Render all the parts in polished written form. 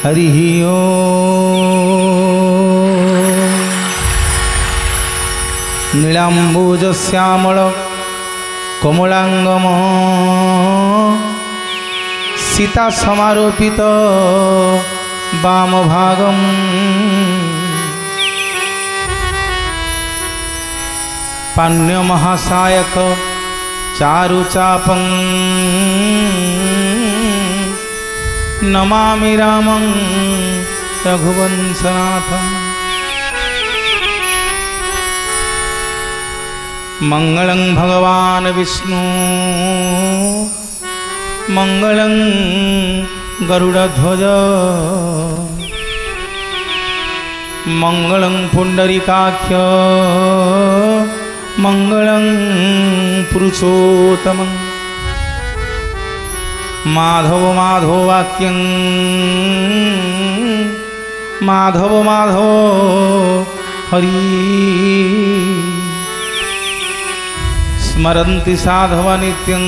हरि ओम। नीलाम्बुज श्यामल कोमलांगम सीता समारोपित वाम भागम पाण्य महासायक चारुचापं नमामि रामं रघुवंशनाथं। मंगलं भगवान् विष्णु मंगलं गरुड़ध्वज मंगलं पुंडरीकाक्ष मंगलं पुरुषोत्तमं। माधव माधव वाक्यं माधव माधव हरि स्मरन्ति साधव नित्यं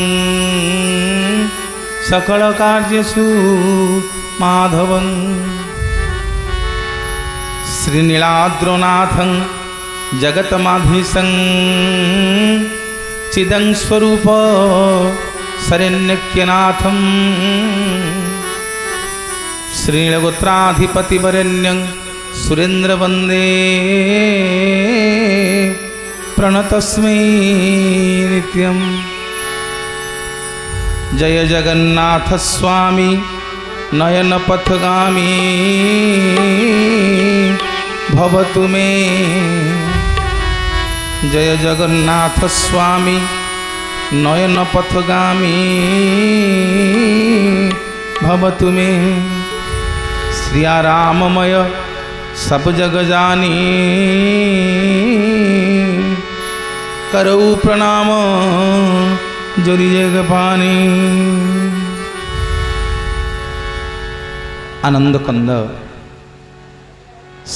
सकल कार्येषु माधवं। श्रीनीलाद्रनाथं जगतमाधीशं चिदं स्वरूप शरण्यनाथं श्रीलगोत्राधिपतिवरेण्यं सुरेन्द्रवन्दे प्रणतस्मै नित्यं। जय जगन्नाथ स्वामी नयन पथगामी भवतु मे। जय जगन्नाथ स्वामी नयन पथगामी भवतु मे। श्रिया राममय सब जग जानी करऊ प्रणाम जोरी जग पानी। आनंद कंद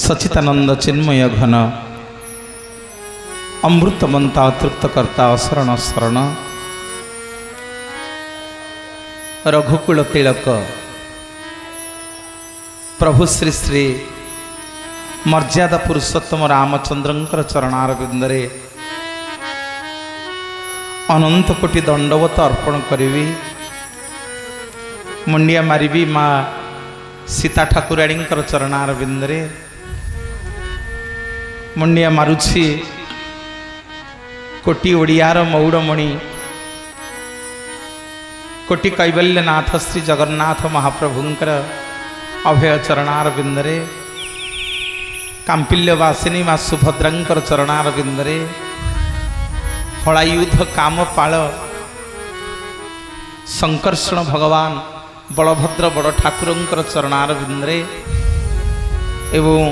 सचितानंद चिन्मय घन अमृतमंता तृप्त कर्ता शरण शरण रघुकुल तिलक प्रभु श्री श्री मर्यादा पुरुषोत्तम रामचंद्रंकर चरणारविंदरे अनंत कोटि दंडवत अर्पण करी मुंडिया मारिबी माँ सीता ठाकुराणी चरणारविंदरे मुंडिया मारुछि कोटि ओडियार मौड़मणि कोटि कैवल्यनाथ श्री जगन्नाथ महाप्रभुंकर अभय चरणारविंदरे कांपिल्यवासिनी माँ सुभद्रांकर चरणारविंदरे हलायुध कामपाल संकर्षण भगवान बलभद्र बड़ ठाकुरंकर चरणारविंदरे एवं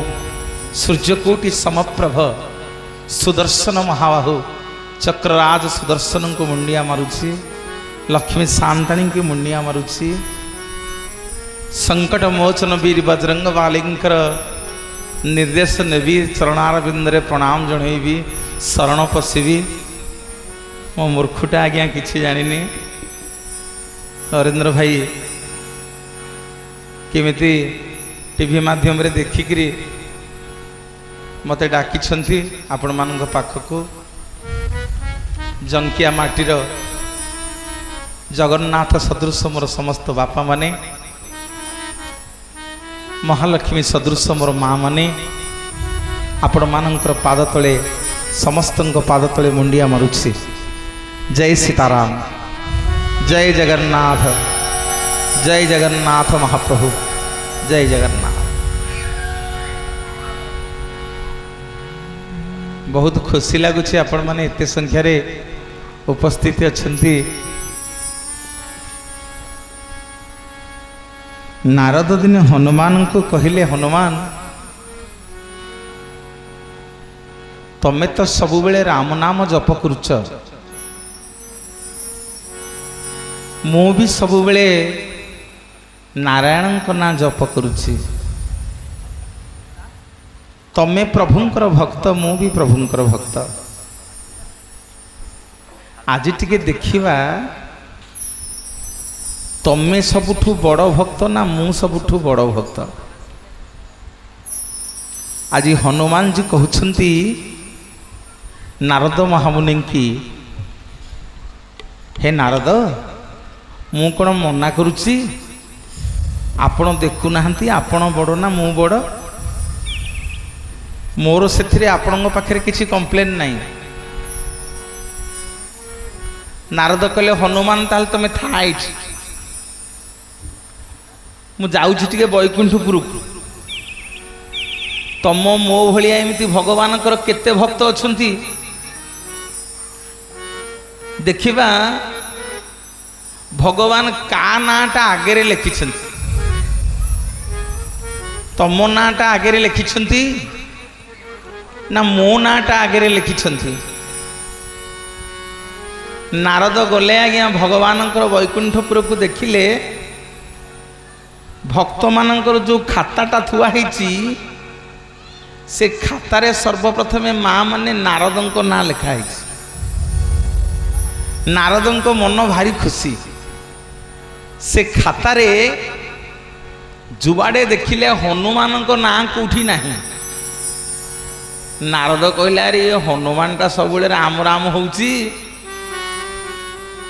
सूर्यकोटि समप्रभ सुदर्शन महाबाहु चक्रराज सुदर्शन को मुंडिया मारुछि लक्ष्मी सांताणी की मुंडिया मारुछि संकट मोचन वीर बजरंग बालींकर निर्देश नेबी चरणारविंदरे प्रणाम जनइबी शरण पशिबी। मो मूर्खटा आज्ञा किछि जानिनी नरेंद्र भाई केमिति टीवी माध्यम रे देखिकरी मते डाकिछंती आपण मानक पाखकू जंकिया माटीर जगन्नाथ सदृश मोर समस्त बापा माने महालक्ष्मी सदृश मोर माँ माने आपण मानकर पाद तले समस्त पाद तले मुंडिया मारुछि। जय सीताराम जय जगन्नाथ जय जगन्नाथ महाप्रभु जय जगन्नाथ। बहुत खुशी लगुच आपण माने एते संख्या रे उपस्थित अछंती। नारद दिन हनुमान को कहले हनुमान तमे तो सबु बेले राम नाम जप करुच मु भी सबु बेले नारायण को ना जप करुछि तमे प्रभुंकर भक्त मु भी प्रभुंकर भक्त। आज टिके देखिबा तमे सबुठु बड़ भक्त ना मु सबुठु बड़ भक्त? आज हनुमान जी कहते नारद महामुनि की, हे नारद मु कौन मना करुच्ची? आपण देखुना आपण बड़ ना मु बड़? मोर से आपण पाखे किसी कंप्लेन नहीं। नारद कहले हनुमान ताल तुम था मुझे बैकुंठपुर तम मो भाया एमती भगवान केते भक्त अच्छा देखा भगवान का नाटा आगे लिखिं तम नाटा आगे लिखिं ना मो नाटा आगे लिखिं? नारद गले आज्ञा भगवान बैकुंठपुर को देखिले भक्त मानकर जो खाताटा थुआ से खातार सर्वप्रथम माँ माने नारद ना लिखाई। नारद मन भारी खुशी से खातार जुआड़े देखिले हनुमान ना कौटी ना। नारद कहला अरे हनुमानटा सब राम राम होउची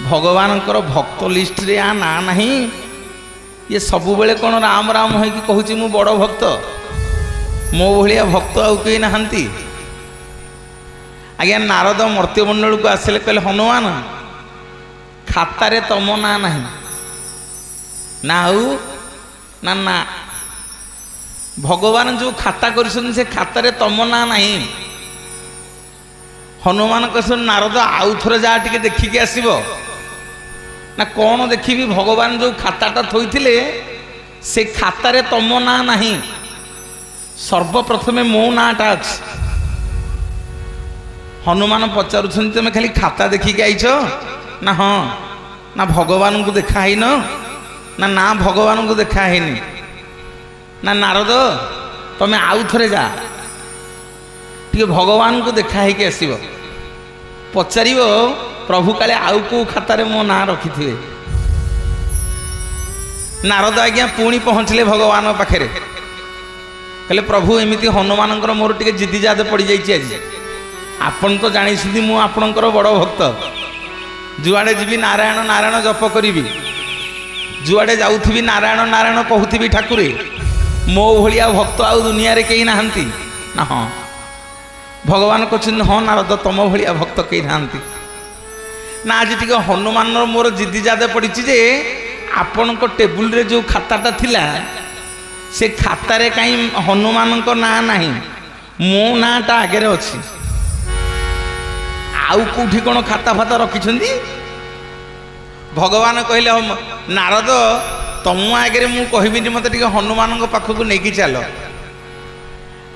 भगवान भक्त लिस्ट रे आ ना नहीं ये सब बेले कौन राम राम हो कहूँ मु बड़ भक्त मो भाया भक्त आउ कई नहांती। आज्ञा नारद मर्त्यमंडल को आसिले कहले हनुमान खातार तम ना नहीं ना ना ना भगवान जो खाता कर से खातार तम ना नहीं। हनुमान कह नारद आउ थे जा टे देखिकी आसब ना कौन देखी भगवान जो खाताटा थोइथिले से खातार तम ना नहीं सर्वप्रथम मो नाटा अच्छी। हनुमान पचारुंट तुम खाली खाता देखिकी आईच ना हाँ ना भगवान को देखा है ना ना भगवान को देखा है ना नारद तुम आउ थे जा टे भगवान को देखा है कि आसब पचार प्रभु काले आउ को खातार मो ना रखी थे। नारद आज्ञा पुणी पहुँचले भगवान पाखे कहले प्रभु एमती हनुमान मोर टे जिदी जाद पड़ जाइए आज आपन तो जानी मु आपणकर बड़ भक्त जुआड़े जी नारायण नारायण जप करी जुआड़े जाऊथी नारायण नारायण कहूथी ठाकुरे मो भाया भक्त आउ दुनिया रे कहीं नहांती ना हाँ भगवान कहते हाँ नारद तम भाया भक्त कहीं नहांती ना आज टी हनुमान मोर जिदी जादे पड़ी जे आपण को टेबुल रे जो खाताटा थिला से खातार कहीं हनुमान को ना नहीं मो नाटा आगे अच्छी आउ कौटी कौन खाता फाता रखिंट भगवान कहले नारद तुम आगे मु कहबी मत हनुमान पाखक नहीं चल।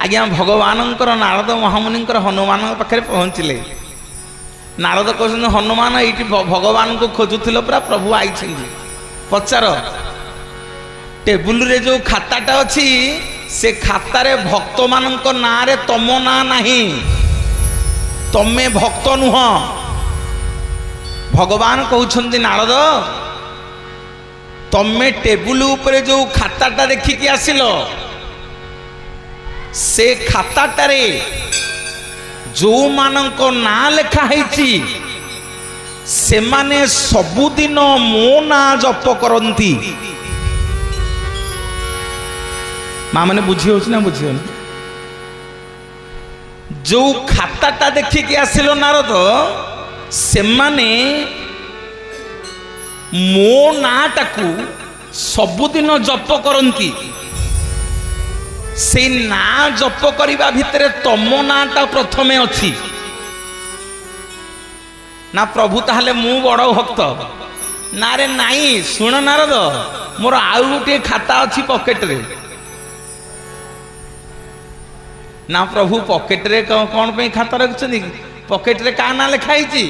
आज्ञा भगवान नारद महामुनि हनुमान पाखे पहुँचले नारद कहते हनुमान ये भगवान को खोजुल पूरा प्रभु आई पचार टेबुल रे जो खाताटा अच्छी से खातार भक्त मान ना रे तम ना नहीं तमे भक्त नुह। भगवान कहते नारद तमे टेबुल उपरे जो खाताटा देखिकी आसिल से खाताटारे जो मानक ना लिखा है से माने सबुदिन मो ना जप करती। माँ मैंने बुझी हो ना बुझी हो जो खाताटा देखिकी आसिल नारद से माने मो नाटा को सबुदिन जप करती से ना जप करने भितर तम नाटा प्रथमे अच्छी ना प्रभु ताहले मु बड़ भक्त ना रे नाई शुण नारद मोर आउ गोटे खाता अच्छी पॉकेट रे ना प्रभु पॉकेट रे कौन पे खाता रखिछन पॉकेट रे का ना लिखाई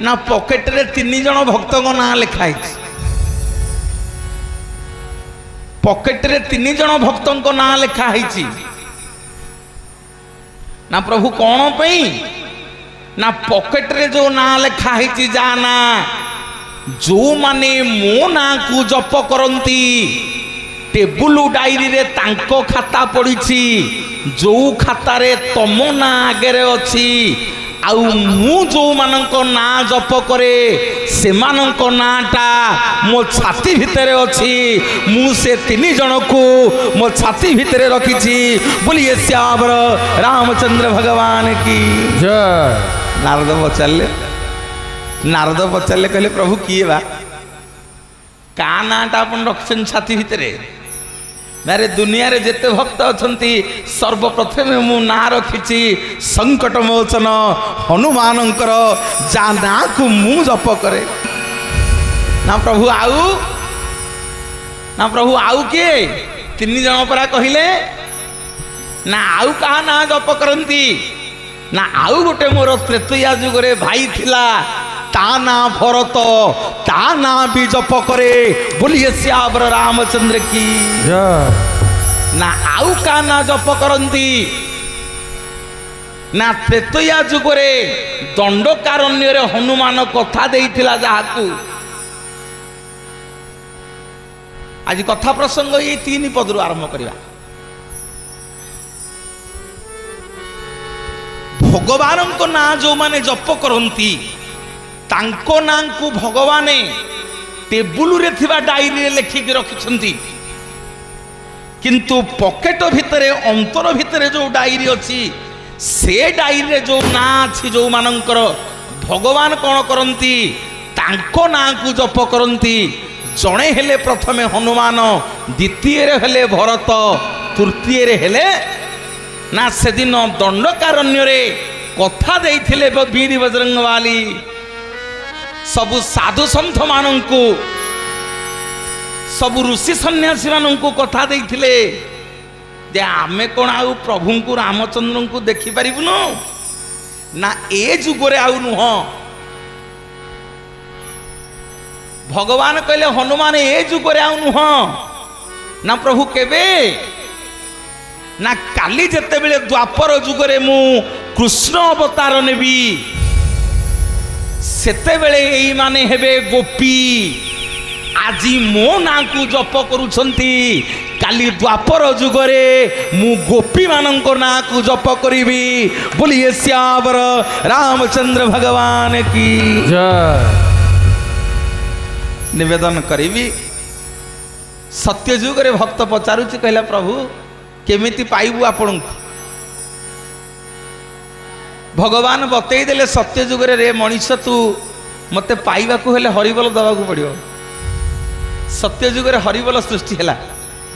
ना पॉकेट रे 3 जन भक्त को ना लिखाई पॉकेट रे 3 जन भक्त को ना लिखाई ना प्रभु कौन पे ना पॉकेट रे जो ना लिखाई जाना जो माने मो ना को जप करंती टेबुल डायरी रे तांको खाता पड़ी जो खाता रे तम ना आगे अच्छी आउ मु जो मानक ना जप करे से मानक नाटा मो छाती भितर अच्छी मु से तीन जन को मो छाती भितर रखी बोलिए श्यावर रामचंद्र भगवान की जय। नारद पचारे कहले प्रभु किए बा का नाटा अपन रखछन छाती भितर मेरे दुनिया रे जेते भक्त अछंती सर्वप्रथम मु ना रखिछि संकट मोचन हनुमानंकर जा ना को मु जप करे ना प्रभु आउ के तीन जन परा कहिले ना आउ कहा ना जप करंती ना आउ गोटे मोर त्रेतया जुगरे भाई थिला ता ना भरत ता ना भी जप करे बोलिए श्यावर रामचंद्र की ना आउ का ना जप करंती ना त्रेतया जुगरे दंडकारण्य रे हनुमान कथा देइथिला जाहाकू आज कथा प्रसंग ये तीन पदरु आरंभ करिवा भगवान को ना जो माने जप करंती तांको ना को भगवान टेबुल रे थिबा डायरी रे लिखिक रखिछंती किंतु पॉकेट भितरे अंतर भितरे जो डायरी अच्छी से डायरी रे जो ना अच्छी जो मानकर भगवान कौन करंती तांको ना को जप करंती जड़े हेले प्रथमे हनुमान द्वितीय रे हेले भरत तृतीय रे हेले ना से दिन दंडकारण्य रे कथा देइथिले वीर बजरंग वाली सबु साधु संत मानंकु सबु ऋषि सन्यासी मानंकु कथा देइथिले जे आमे कोन आउ प्रभु को रामचंद्र को देखि परिबुनो ना ए जुगरे आउ नुह भगवान कहले हनुमान ए जुगरे आउ नुह ना प्रभु केबे ना काली जेते बेले द्वापर जुगरे मु कृष्ण अवतार नेबी सेते बेले एई माने हेबे गोपी आजी मो ना को जप करूछंती काली द्वापर जुगरे मु गोपी मानंको ना को जप करिबी बोलिए श्यावर रामचंद्र भगवान की जय। निवेदन करिबी सत्य जुगरे भक्त पचारुची कहला प्रभु केमिति पाइबु आपण भगवान बतई देले सत्य जुगरे रे मनीष तू मते पाइबा को हेले हरिबल दबा को पड़ियो सत्य जुगरे हरिबल सृष्टि हैला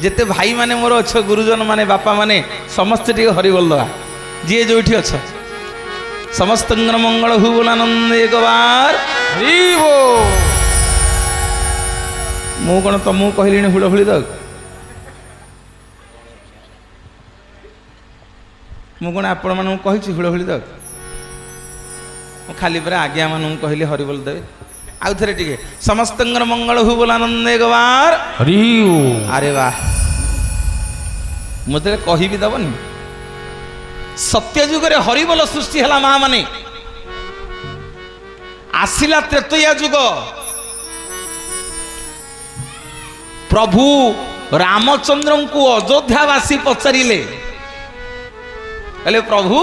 जेते भाई माने मोर अच्छ गुरुजन माने बापा माने समस्त टी हरिबल दबा जी जोठी अच्छ समस्त मंगल हु बोलानंद एक बार हरिबो मु कोन तमु कहलिनी हुड़हुड़ी दक मु कोन आपण मानू कहिछि हुड़हुड़ी दक खाली पर आज्ञा मानू कहली हरिबोल देवे आउ थे टे समस्त मंगल हु बोलानंद एक बार हरि अरे वाह मुझे कही भी दबनी सत्य जुगरे हरिबोल सृष्टि है माँ माने आसिला त्रेतया जुग प्रभु रामचंद्र को अयोध्यावासी पचारे प्रभु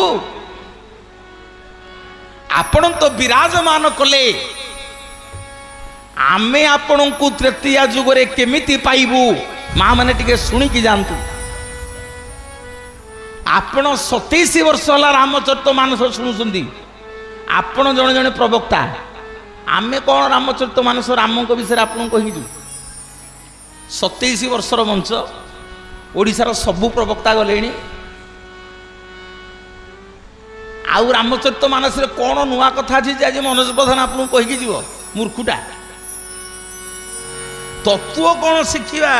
आपण तो विराजमान कले आमे आपण को तृतीया जुगरे केमिति पाइबू माँ मैंने टिके शुणी की जानतु आपण 27 वर्ष होला रामचरित मानस शुणुचंदी आपण जने जने प्रवक्ता आमे कौन रामचरित मानस राम को विषय आपण कहि 27 वर्षर मंच ओडिशार सबु प्रवक्ता गलेनी आउ रामचरित मानस रे कौन नुआ कथा अछि जे आज मनोज प्रधान आपन कहि जीव मूर्खुटा तत्व कौन शिखिबा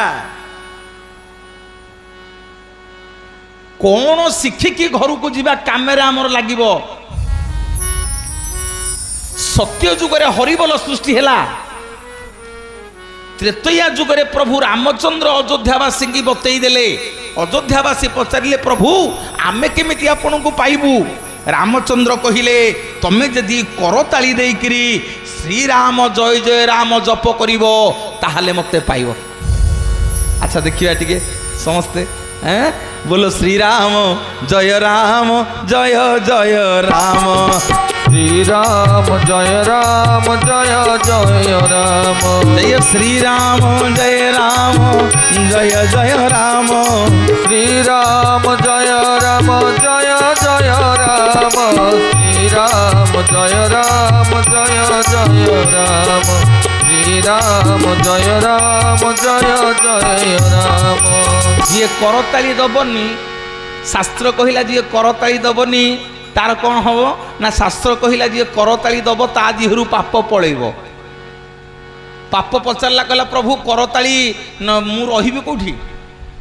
कौन शिखिकी घर को जीवा कामेरा आमर लागिबो सत्य जुगरे हरिबल सृष्टि हैला त्रेतया जुगरे प्रभु रामचंद्र अयोध्यावासी की बतई देले अयोध्यावासी पचारे प्रभु आमे केमिति आपन को पाइबू रामचंद्र कहिले तमे जदि करताली देकरी श्रीराम जय जय राम जप करिव ताहले मते पाइब। अच्छा देखिए टिके समस्ते हैं बोलो श्रीराम जय राम जय जय राम श्रीराम जय राम जय जय राम जय श्रीराम जय राम जय जय राम श्रीराम जय राम जय जय राम श्रीराम जय राम जय जय राम श्रीराम जय राम जय जय राम। जी करताली दबनी शास्त्र कहला जी करताली दबनी तार कौन हम ना शास्त्र कहला जी करताली दब ता देहरु पाप पलैब। पाप पचारा कहला प्रभु करताली मु रही कौटी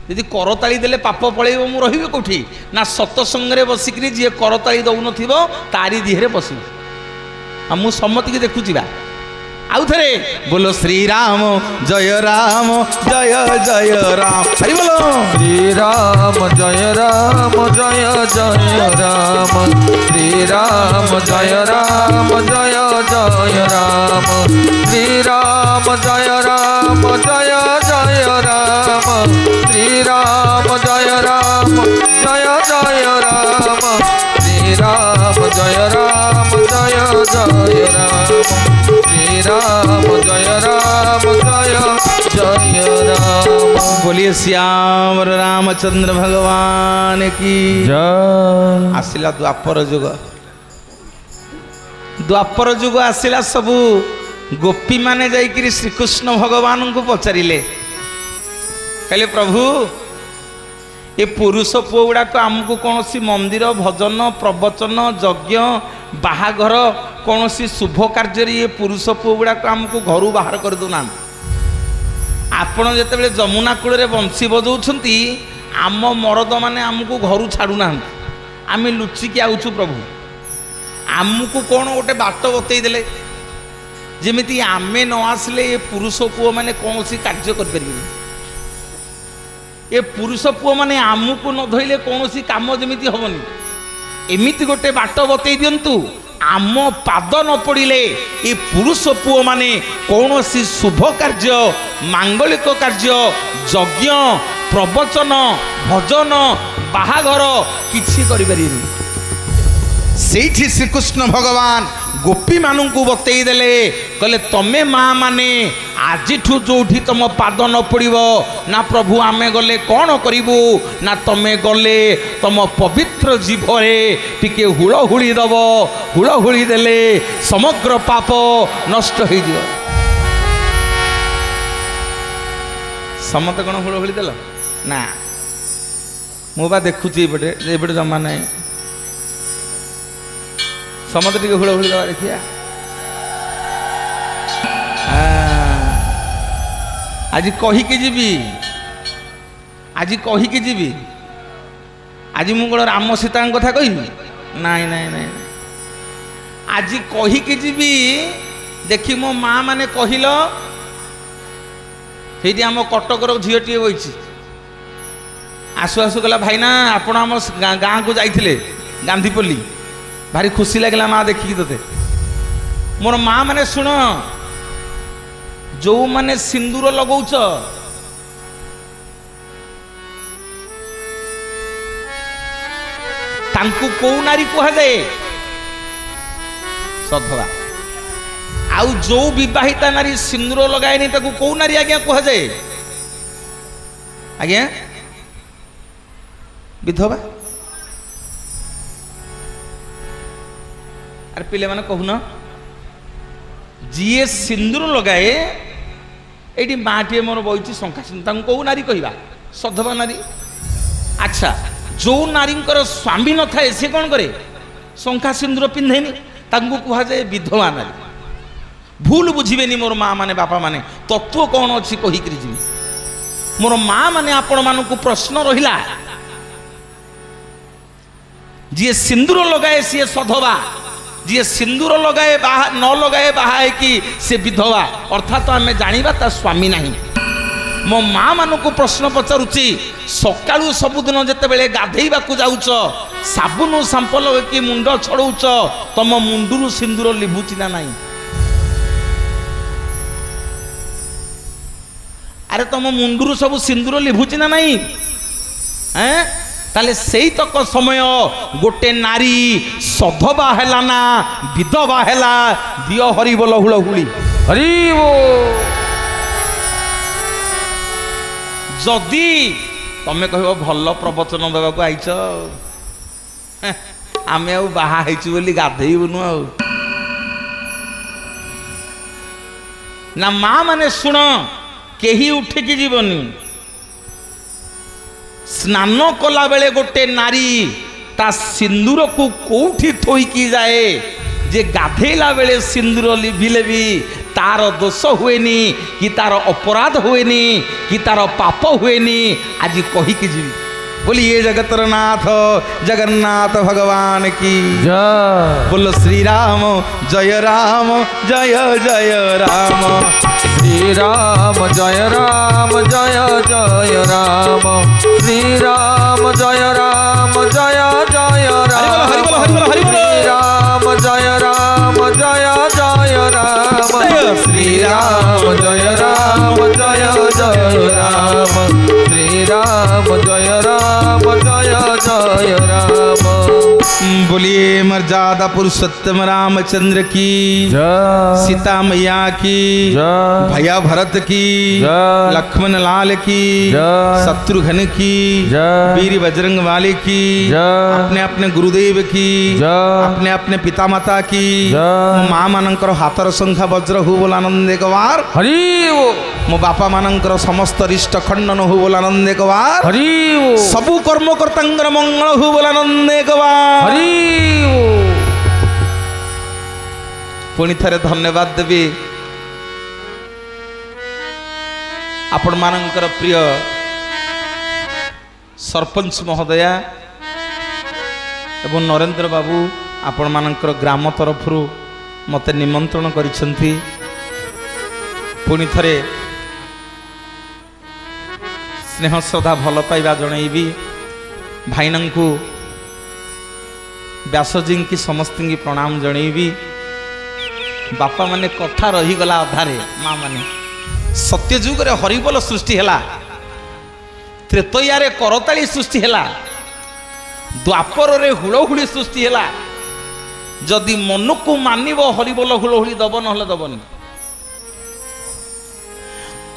यदि करताली देले पाप पलैब मु रही कौटी ना सतसंगे बसिकी जी करताली दौन तारी देहरे बसु मु सम्मति की देखुची आउ थे बोलो श्रीराम जय राम जय जय राम हरि बोलो श्रीराम जय राम जय जय राम श्रीराम जय राम जय जय राम श्रीराम जय राम जय जय राम श्रीराम जय राम जय जय राम श्रीराम जय राम जय जय राम श्रीराम जय राम जय जय राम। बोलिए श्याम रामचंद्र भगवान की जय। आसिला द्वापर जुग आसिला सबू गोपी माने जाइकरी श्रीकृष्ण भगवान को पचारिले कहले प्रभु ये पुरुष पुओ गुड़ाक आमको कौन सी मंदिर भजन प्रवचन यज्ञ बाहाघर कौन सी शुभ कार्य ये पुरुष पुओ गुड़ाक आमको घर बाहर कर दौना आपण जिते जमुना कूल बंशी बजाउछंती आम मरद माने आमको घर छाड़ूना आम लुचिकी आउछु प्रभु आमको कौन गोटे बाट बतई देले जेमिति आमे न आसले ये पुरुष पुओ माने कौन सी कार्य कर परिबे ये पुरुष पुओ माने आमको न धोइले कौन सी काम जमिति हबनी एमिति गोटे बाट बतई दियंतु आम पाद न पड़िले ये पुरुष पुओ माने कौन सी शुभ कार्य मांगलिक कार्य यज्ञ प्रवचन भजन बाहाघर किछि करि परिबे सेठी श्रीकृष्ण भगवान गोपी मानू को बतई देले कहले तमे माँ माने आज जो तुम पाद न पड़ो ना प्रभु आमे गले कौन करूँ ना तमे गले तुम पवित्र जीभरे टिके हुड़हुड़ी दब हुड़हुड़ी देले समग्र पाप नष्ट हो जाए। समत कौन हुड़हुड़ी देल ना मुझे देखुची ये जमा ना समत टे हुड़हुड़ी दवा देखिया आज कहीकि जीवी आज कहीकि जीवी आज मु कौन राम सीता कथा कहि नाई नाई नाई आज कहीकि जीवी देखी मो माँ माने कहल ये आम कटकर झीटी बही आसु आसु कहला भाईना आपण आम गाँ को जाइए गांधीपल्ली भारी खुशी लगे माँ देखिकी तोते मोर माँ माने शुण जो माने सिंदूर लगौच तांकु कौ नारी कह जाए सधवा आउ जो विवाहिता नारी सिंदूर लगाएनी ताकु कौ नारी आज्ञा कह जाए आज्ञा विधवा अरे पिले माने कहून जीए सिंदूर लगाए ये माँ मोर बही शंखा सिंदूर कौ नारी कहवा सधवा नारी। अच्छा जो नारी स्वामी न थाए सी कौन करे शंखा सिंदूर पिंधेनी तांकु कह जाए विधवा नारी। भूल बुझिबेनी मोर माँ माने बापा माने तत्व कौन अच्छी कहीकि जी मोर माँ माने आपण मानक प्रश्न रहिला जी सिंदूर लगाए सी सधवा जी सिंदूर लगाए बाहा न लगाए बाहा कि से विधवा अर्थात आम जाना ता स्वामी नहीं। मो माँ मानू प्रश्न पचारुची सकाळु सबुदिन जितेबाला गाधेवा जाऊच साबुन अरे तुम मुंडरू सब सिंदूर लिभुची ना नहीं हैं ताले सेई तक समय गोटे नारी सधवा हैला ना विधवा हैला दियो हरि बोल हुलहुली हरि वो जदि तमें कह भल प्रवचन देवाक आईच आम बाहा बोली गाधेबुनु ना माँ माने शुण केही उठिकी जीवनी स्नान कला बेले गोटे नारी ता सिंदूर को कोठी थोईकी जाए जे गाधेला बेले सिंदूर लिभिले भी तार दोष हुएनी कि तार अपराध हुएनी कि तार पाप हुएनी आज कहीकि जीवी बोली ये जगतर नाथ जगन्नाथ भगवान की जय बोलो श्री राम जय राम जय जय राम श्री राम जय राम जय जय राम श्री राम जय राम जय जय राम हरि बोल हरि बोल हरि बोल श्री राम जय राम जय जय राम श्री राम जय राम जय जय राम श्री राम जय राम जय जय राम बोलिए मर्यादा पुरुषोत्तम रामचंद्र की जय सीता मैया की जय भैया भरत की जय लक्ष्मण लाल की जय शत्रुघ्न की जय वीर बजरंग वाले की जय अपने अपने गुरुदेव की जय अपने अपने पिता माता की जय माँ मानकर हाथर संख्या वज्र हो बोल आनंद एक बार हरि वो मो बापा मानकर समस्त रिष्ट खंडन हो बोल आनंद एक बार हरि वो सबु कर्मकर्तांगर मंगल हो बोल आनंद एक बार हरि वो पुणी थरे धन्यवाद देवी आपण मानकर प्रिय सरपंच महोदया एवं नरेंद्र बाबू आपण मानकर ग्राम तरफ मते निमंत्रण करिसेंती पुणी थरे स्नेह श्रद्धा भल पाइबा जनईबी भाईनंकु व्यासजी की समस्त की प्रणाम जनईबी बापा माने कथा रहीगला अधारे माँ माने सत्य जुग रे हरिबोल सृष्टि हैला त्रेतया रे करताली सृष्टि हैला द्वापर रे हुलहुली सृष्टि हैला जदि मन को मानिब हरिबोल हुलहुली दब नहले दबनी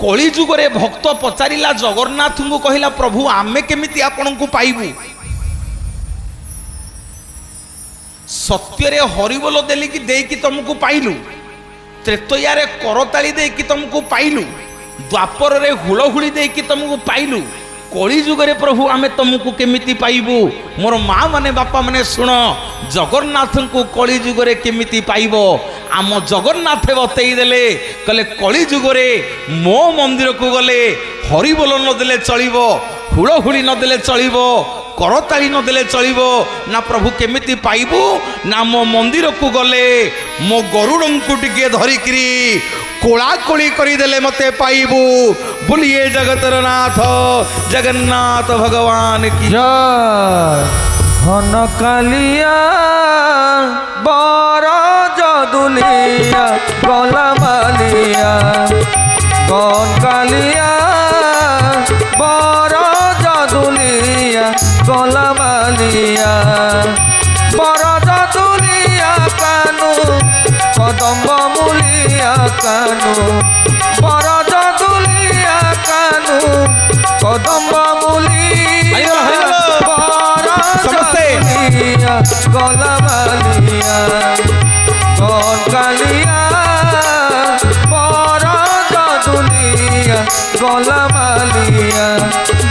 कली जुग रे भक्त पचारिला जगन्नाथ को कहिला प्रभु आमे केमिति आपन को पाइबू सत्य रे हरिबोल देली कि देकी तुमको पाइलु त्रेतया रे करताली देकी तुमको पाइलु द्वापर रे हुलहुली देकी तुमको पाइलु कली जुग रे प्रभु आमे तुमको केमिति पाइबू मोर माँ माने बापा माने सुन जगन्नाथ को कली जुग रे केमिति पाइबो आम जगन्नाथ बतई देले कहले कली जुग रे मो मंदिर को गले हरिबोल न देले चलिबो हुलहुली न देले चलिबो करताली न देले चलिबो ना प्रभु केमिति पाइबू ना मो मंदिर को गले मो गरुड़न को टिके धरिकरी कोला कोली करी देले मते पाइबू बोलिए जगतर नाथ जगन्नाथ भगवान की जय घन कालिया बर जदुलिया गला मालिया घन कालिया बर जदुलिया गला मालिया बर जदुलिया कानू कदम्ब मूलिया कानू बर जदुलिया कानू कदम्ब मूलिया गला मालिया कौन कालिया बड़ा दुनिया गला मालिया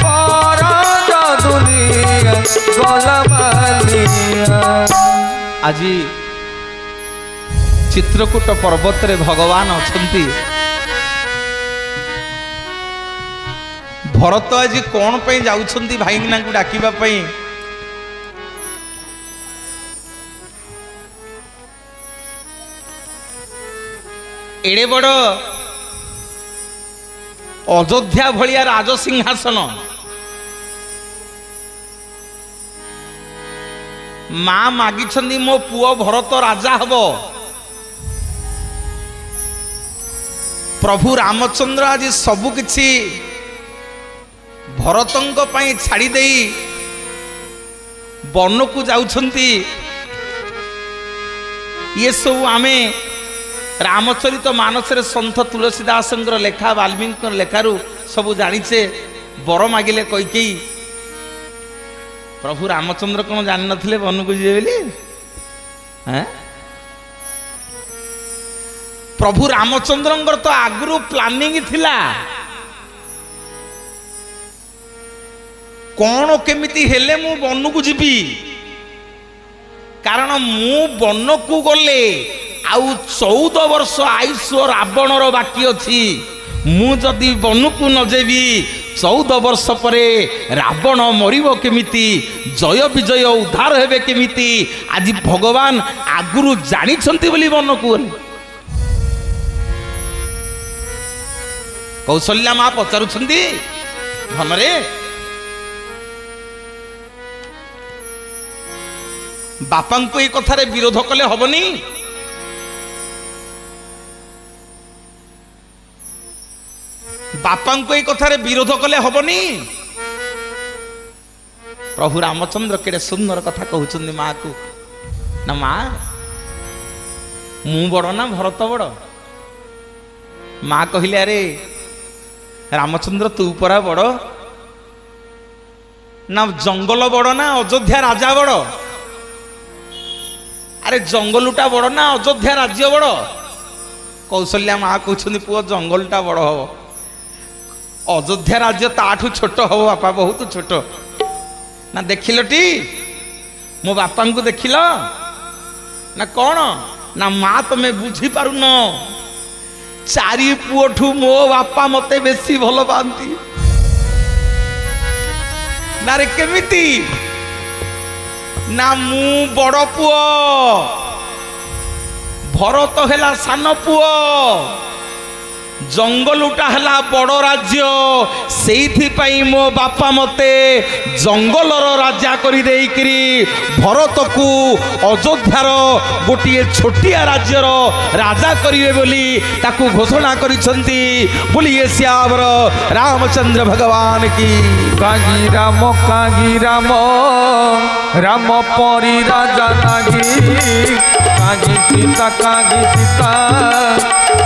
बड़ा दुनिया गला मालिया आज चित्रकूट पर्वत रे भगवान अछंती भरत आज कौन पे जाउछंती भाईना को डाकिबा पई एड़े बड़ अयोध्या भलिया राजसिंहासन माँ मागिछंदी मो पुओ भरत राजा हबो प्रभु रामचंद्र आज सबु किछि भरतंग पई छाड़ी देई वन को जाउछंती। ये सब आमे रामचरित मानस रे संत तुलसीदास लेखा वाल्मीकि लेखारू सब जानिचे। बर मागिले कईकेई प्रभु रामचंद्र कौन जान नथिले वन को जीवे बोली? प्रभु रामचंद्र तो आगु प्लानिंग थिला कौन केमिति हेले मु वन को जीवी, कारण मु वन को गले आउ 14 वर्ष आयुष रावणर बाकी अच्छी। मु जदि वन को न जेबी 14 वर्ष परे रावण मरिबो केमिति, जय विजय उद्धार हेबे केमिति आज भगवान आगुरु जानी छंती बोली वन को गले। कौशल्या माँ पचारुछंती धनरे बापा को ये कथारे विरोध कले हबनी। बापा को ये कथारे विरोध कले हबनी। प्रभु रामचंद्र केड़े सुंदर कथा कहउछन्ती माँ को, ना माँ मु बड़ ना भरत बड़? माँ कहले अरे रामचंद्र तू परा बड़ ना, जंगल बड़ ना अयोध्या राजा बड़? अरे जंगलटा बड़ ना अयोध्या राज्य बड़? कौशल्या माँ कहते पुओ जंगलटा बड़ हम, अयोध्या राज्य ताठू छोट हम बापा, बहुत छोट ना। देखिलटी मो बापा को देखिल ना कौन ना माँ तुम्हें बुझी पारुन, चारि पुओठू मो बापा मते बेसी भल पाती ना रे। केमिति ना मु बड़ पुओ, भरत हेला सान पुओ, जंगलुटा हेला बड़ राज्य, सेइथि पई मो बापा मते जंगलर राजा करि देइकरी भरत को अयोध्यार गोटिए छोटिया राज्यर राजा करिवे बोली ताकू घोषणा करिसंती। बोलिए श्यावर रामचंद्र भगवान की। कागी राम राम परी राजा नागी, कागी सीता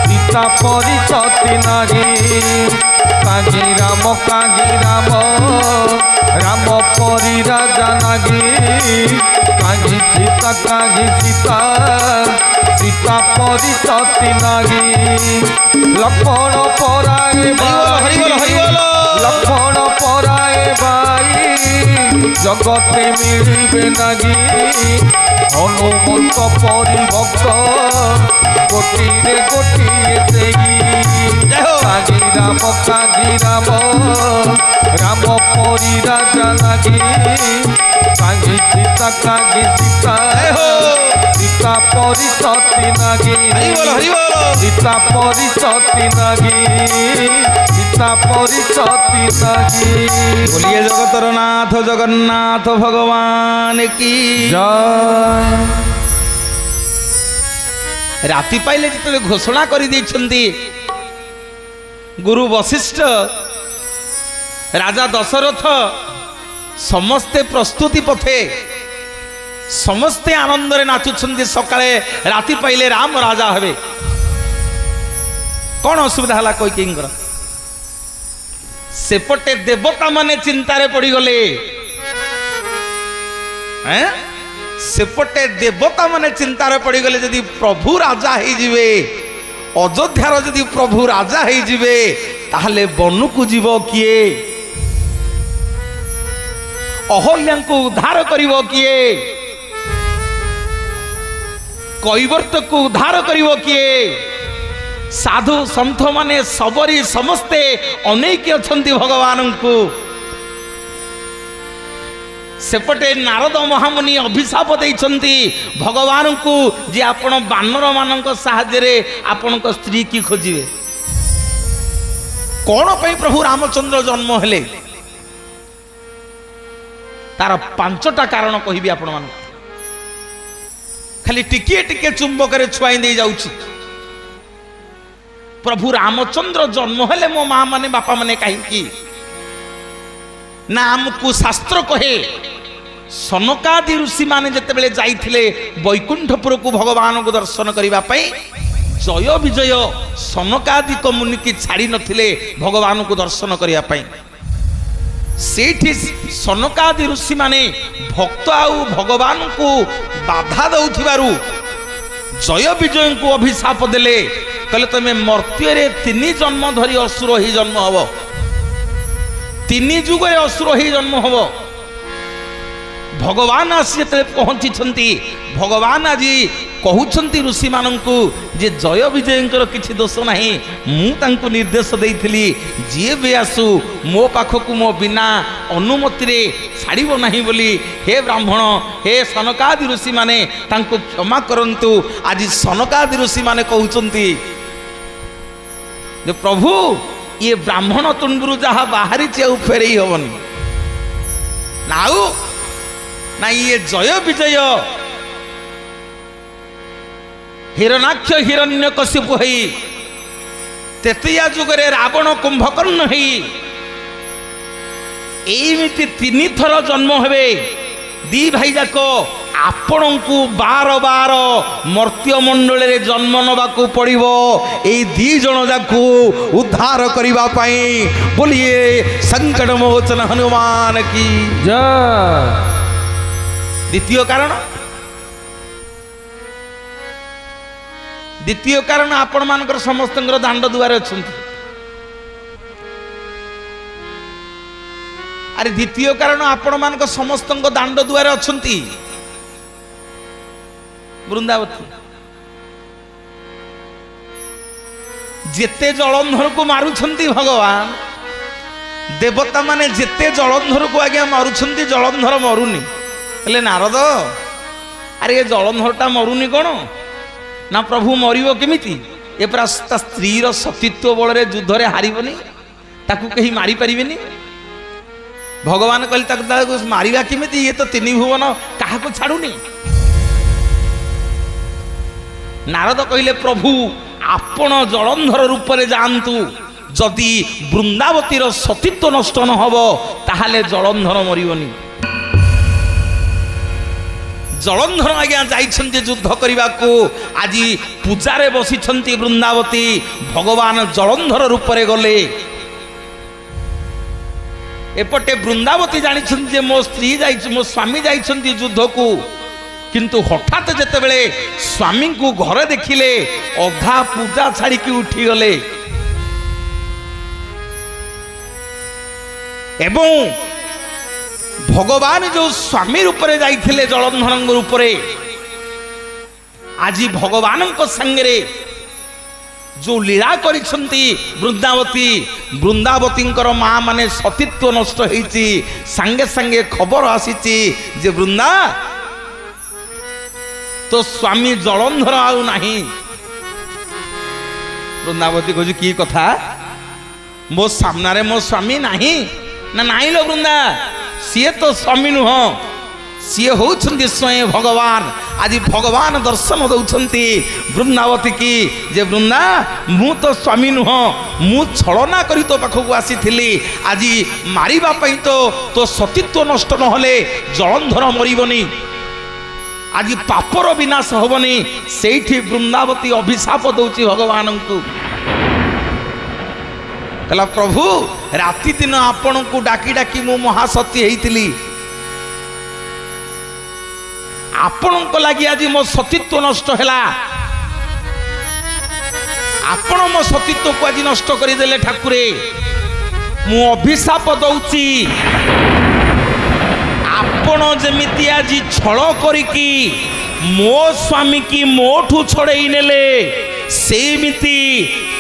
सीता परी सती नागी। कागी राम राम परी राजा नागी, कागी सीता सीता परी सती नागी। लक्ष्मण पराए भाई, लक्ष्मण पराए भाई जगते मिलिबे नागी। हनुमंत परी भक्त गोटिए गोटिए सेई। कागी राम राम परी राजा नागी, कागी सीता सीता परी सती नागी। सीता परी सती नागी, सीता परी सती नागी। बोलिए जगतर नाथ जगन्नाथ भगवान की जय। राति पाइले जिते घोषणा कर देइछन्ती गुरु वशिष्ठ राजा दशरथ समस्ते प्रस्तुति पथे समस्ते आनंद रे नाचुछन्ती। सकाळे राति पाइले राम राजा हेबे। कौन असुविधा हला कैकेयींकर? सेपटे देवता माने चिंतारे पड़ी गले। सेपटे देवता माने चिंतारे पड़ी गले जदि प्रभु राजा ही जिवे, अयोध्यार जदि प्रभु राजा ही जिवे ताहले वन को जीव किए? अहल्या को उद्धार करिवो किए? कैवर्त को उद्धार करिवो किए? साधु सन्थ माने सबरी समस्ते अनेक अछंती भगवान को। सेपटे नारद महामुनि अभिशाप देइछन्ती भगवान को जे आपण बानर मानक साहाय्य रे आपण को स्त्री की खोजिवे। कौन पे प्रभु रामचंद्र जन्म हेले तार 5टा कारण कहबी आपण मान। खाली टिके टिके चुंबक रे छुआई दे जाउछि। प्रभु रामचंद्र जन्म हेले मो माँ माने बापा माने कहीं ना आमको शास्त्र कहे सनकादि ऋषि माने जिते बेले जाइथिले वैकुंठपुर को भगवान को दर्शन करने जय विजय सनकादि को मुनि की छाड़ी नथिले भगवान को दर्शन करने सेठी सनकादि ऋषि माने भक्त आउ भगवान को बाधा दउथिबारु जय विजय को अभिशाप देले कहले तमे मर्त्य तीन जन्म धरी असुर ही जन्म हब तीन जुगे असुर ही जन्म हब भगवान आसी पहुंची भगवान आज कहते ऋषि मानू जे जय विजय किसी दोष ना मुझे निर्देश देइथिली जी भी आसु मो पाखक मो बिना अनुमति रे छाड़ब नहीं बोली हे ब्राह्मण हे सनकादि ऋषि माने तांको क्षमा करंतु आज सनकादि ऋषि माने कहउचंती जे प्रभु ये ब्राह्मण तुंडुरु जहा बाहरी फेरई हबनी नाउ ना ये जय विजय हिरणाक्ष हिरण्यकशिपु हई तेतिया जुगरे रावण कुंभकर्ण हई एमिति तीन थर जन्म हेबे दी भाई जाक आपण को बार बार मर्त्य मंडल रे जन्म नबाकू पड़िबो ए दी जन जाकू उद्धार करिबा पई बोलिए संकट मोचन हनुमान की जय। द्वितीय कारण आपण मानकर समस्त दांड दुआरे अछंती अरे द्वितीय कारण आपण मानकर समस्त दांड दुआरे अछंती वृंदावती जेते जलंधर को मारुछंती भगवान देवता माने जेते जलंधर को आज्ञा मारुछंती जलंधर मरुनी हेले नारद अरे ये जलंधरटा मरुनी कौन ना प्रभु मरिबो केमिति ए पूरा स्त्री सतीत्व बल युद्ध रे हारिबनी ताकू कहीं मारी परिबेनी भगवान कहले मारिबा केमिति ये तो तीन भुवन काहाको छाड़ुनी नारद कहले प्रभु आपण जलंधर रूप रे जानतु जदि वृंदावतीर सतीत्व नष्ट न हबो ताहाले जलंधर मरिबनी जलंधर आज्ञा जाइछन्ति युद्ध करने को आज पूजारे बसी वृंदावती भगवान जलंधर रूप रे गले एपटे वृंदावती जानी मो स्त्री मो स्वामी जाइछन्ति युद्ध को किंतु हठात जेतेबेले स्वामी को घरे देखिले अधा पूजा छाड़ी उठी गले एवं भगवान जो स्वामी रूप रे जाइथिले जलंधर रूप रे आज भगवान संगे जो लीला करिसंती वृंदावती माँ माने सतीत्व नष्ट होईची संगे संगे खबर आसीची जे वृंदा तो स्वामी जलंधर आउ नाही वृंदावती कहू की कथा मो सामना रे मो स्वामी नाही ना नाही लो वृंदा सी तो स्वामी नुह सी होउछन्ति स्वयं भगवान आज भगवान दर्शन दौछन्ति वृंदावती की जे वृंदा मु तो स्वामी नुह मु छलना करी तो पाखक आसीथिली आज मारिबा पई तो सतीत्व नष्ट न होले जलंधर मरिबनी आज पापर विनाश होबनी सेठी वृंदावती अभिशाप दौची भगवान को कहला प्रभु राति दिन आपण को डाकी डाकी मु महासती होइतिली आपण को लगी आज मो सतीत्व नष्ट हैला आपण मो सतीत्व को आज नष्ट करदेले ठाकुरे मु अभिशाप दौची आपण जेमिति आज छल करिकी मो स्वामी की मोठू छड़ई नेले सेमिति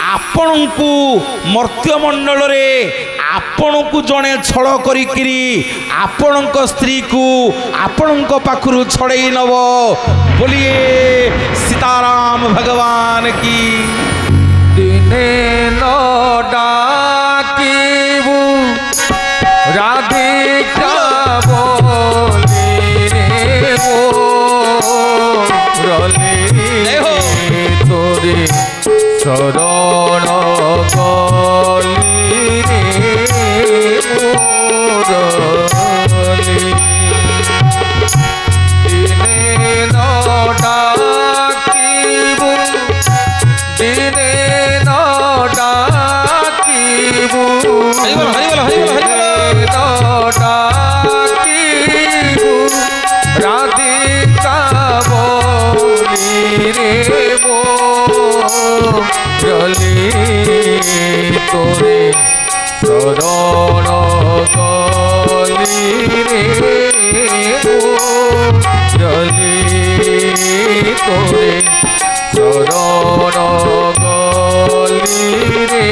आपण को मर्त्यमंडल रे आपण को जड़े छल करिकी आपण स्त्री को आपण पाखु छड़ई नब बोलिए सीताराम भगवान की दिने न डाकिबू राधिका बोली रे रले तोरे शरण তোরে শরণ গলি রে জলি তোরে শরণ গলি রে